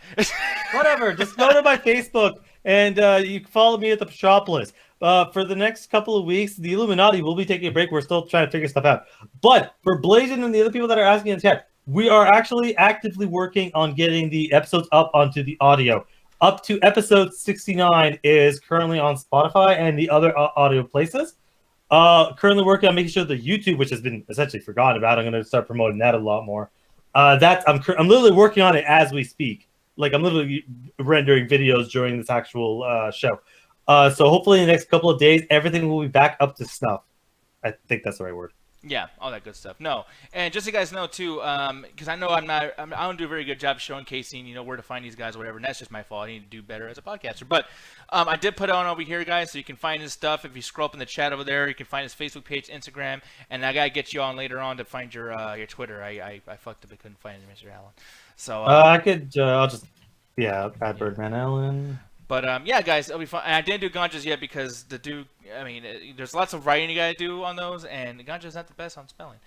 Whatever. Just go to my Facebook and you can follow me at the shop list. For the next couple of weeks, the Illuminati will be taking a break. We're still trying to figure stuff out. But for Blazin and the other people that are asking in chat, we are actually actively working on getting the episodes up onto the audio. Up to episode 69 is currently on Spotify and the other audio places. Currently working on making sure the YouTube, which has been essentially forgotten about, I'm going to start promoting that a lot more. I'm literally working on it as we speak. Like I'm literally rendering videos during this actual show. So hopefully in the next couple of days, everything will be back up to snuff. I think that's the right word. Yeah, all that good stuff. No, and just so you guys know too, because I know I don't do a very good job showcasing, where to find these guys or whatever, and that's just my fault. I need to do better as a podcaster. But I did put it on over here, guys, so you can find his stuff. If you scroll up in the chat over there, you can find his Facebook page, Instagram, and I gotta get you on later on to find your Twitter. I fucked up, I couldn't find it, Mr. Allen. So I could, I'll just, Bad Birdman Allen. But yeah, guys, it'll be fun. And I didn't do Ganja's yet because there's lots of writing you gotta do on those, and Ganja's not the best on spelling.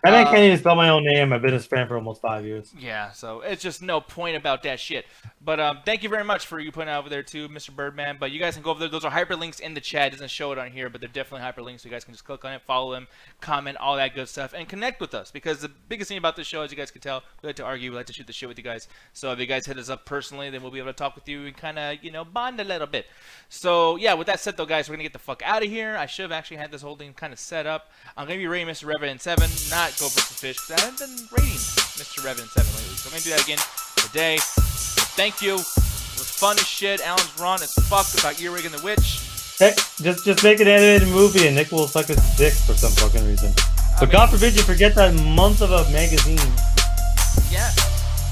I can't even spell my own name. I've been his fan for almost 5 years. Yeah, so it's just no point about that shit. But thank you very much for you putting it over there too, Mr. Birdman. But you guys can go over there. Those are hyperlinks in the chat. It doesn't show it on here, but they're definitely hyperlinks. So you guys can just click on it, follow them, comment, all that good stuff, and connect with us. Because the biggest thing about this show, as you guys can tell, we like to argue, we like to shoot the shit with you guys. So if you guys hit us up personally, then we'll be able to talk with you and kind of, bond a little bit. So yeah, with that said though, guys, we're gonna get the fuck out of here. I should have actually had this whole thing kind of set up. I'm gonna be rating Mr. Revenant 7, not Go vs. Fish, because I haven't been rating Mr. Revenant 7 lately. So I'm gonna do that again today. So thank you. It was fun as shit. Alan's wrong as fuck about Earwig and the Witch. Heck, just make an animated movie and Nick will suck his dick for some fucking reason. But God forbid you forget that month of a magazine. Yeah.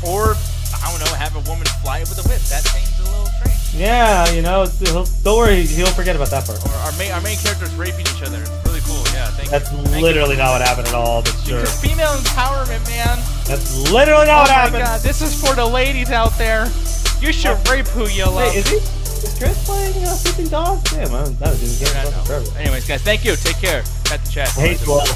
Or, I don't know, have a woman fly with a whip. That seems a little strange. Yeah, don't worry, he'll forget about that part. Or our main characters raping each other. It's really cool. Yeah, That's literally not what happened at all, but sure. Because female empowerment, man. That's literally not what happened. Oh my god, this is for the ladies out there. You should rape who you love. Hey, is Chris playing Sleeping Dogs? Damn, that was Anyways, guys, thank you. Take care. At the chat. Hate you all.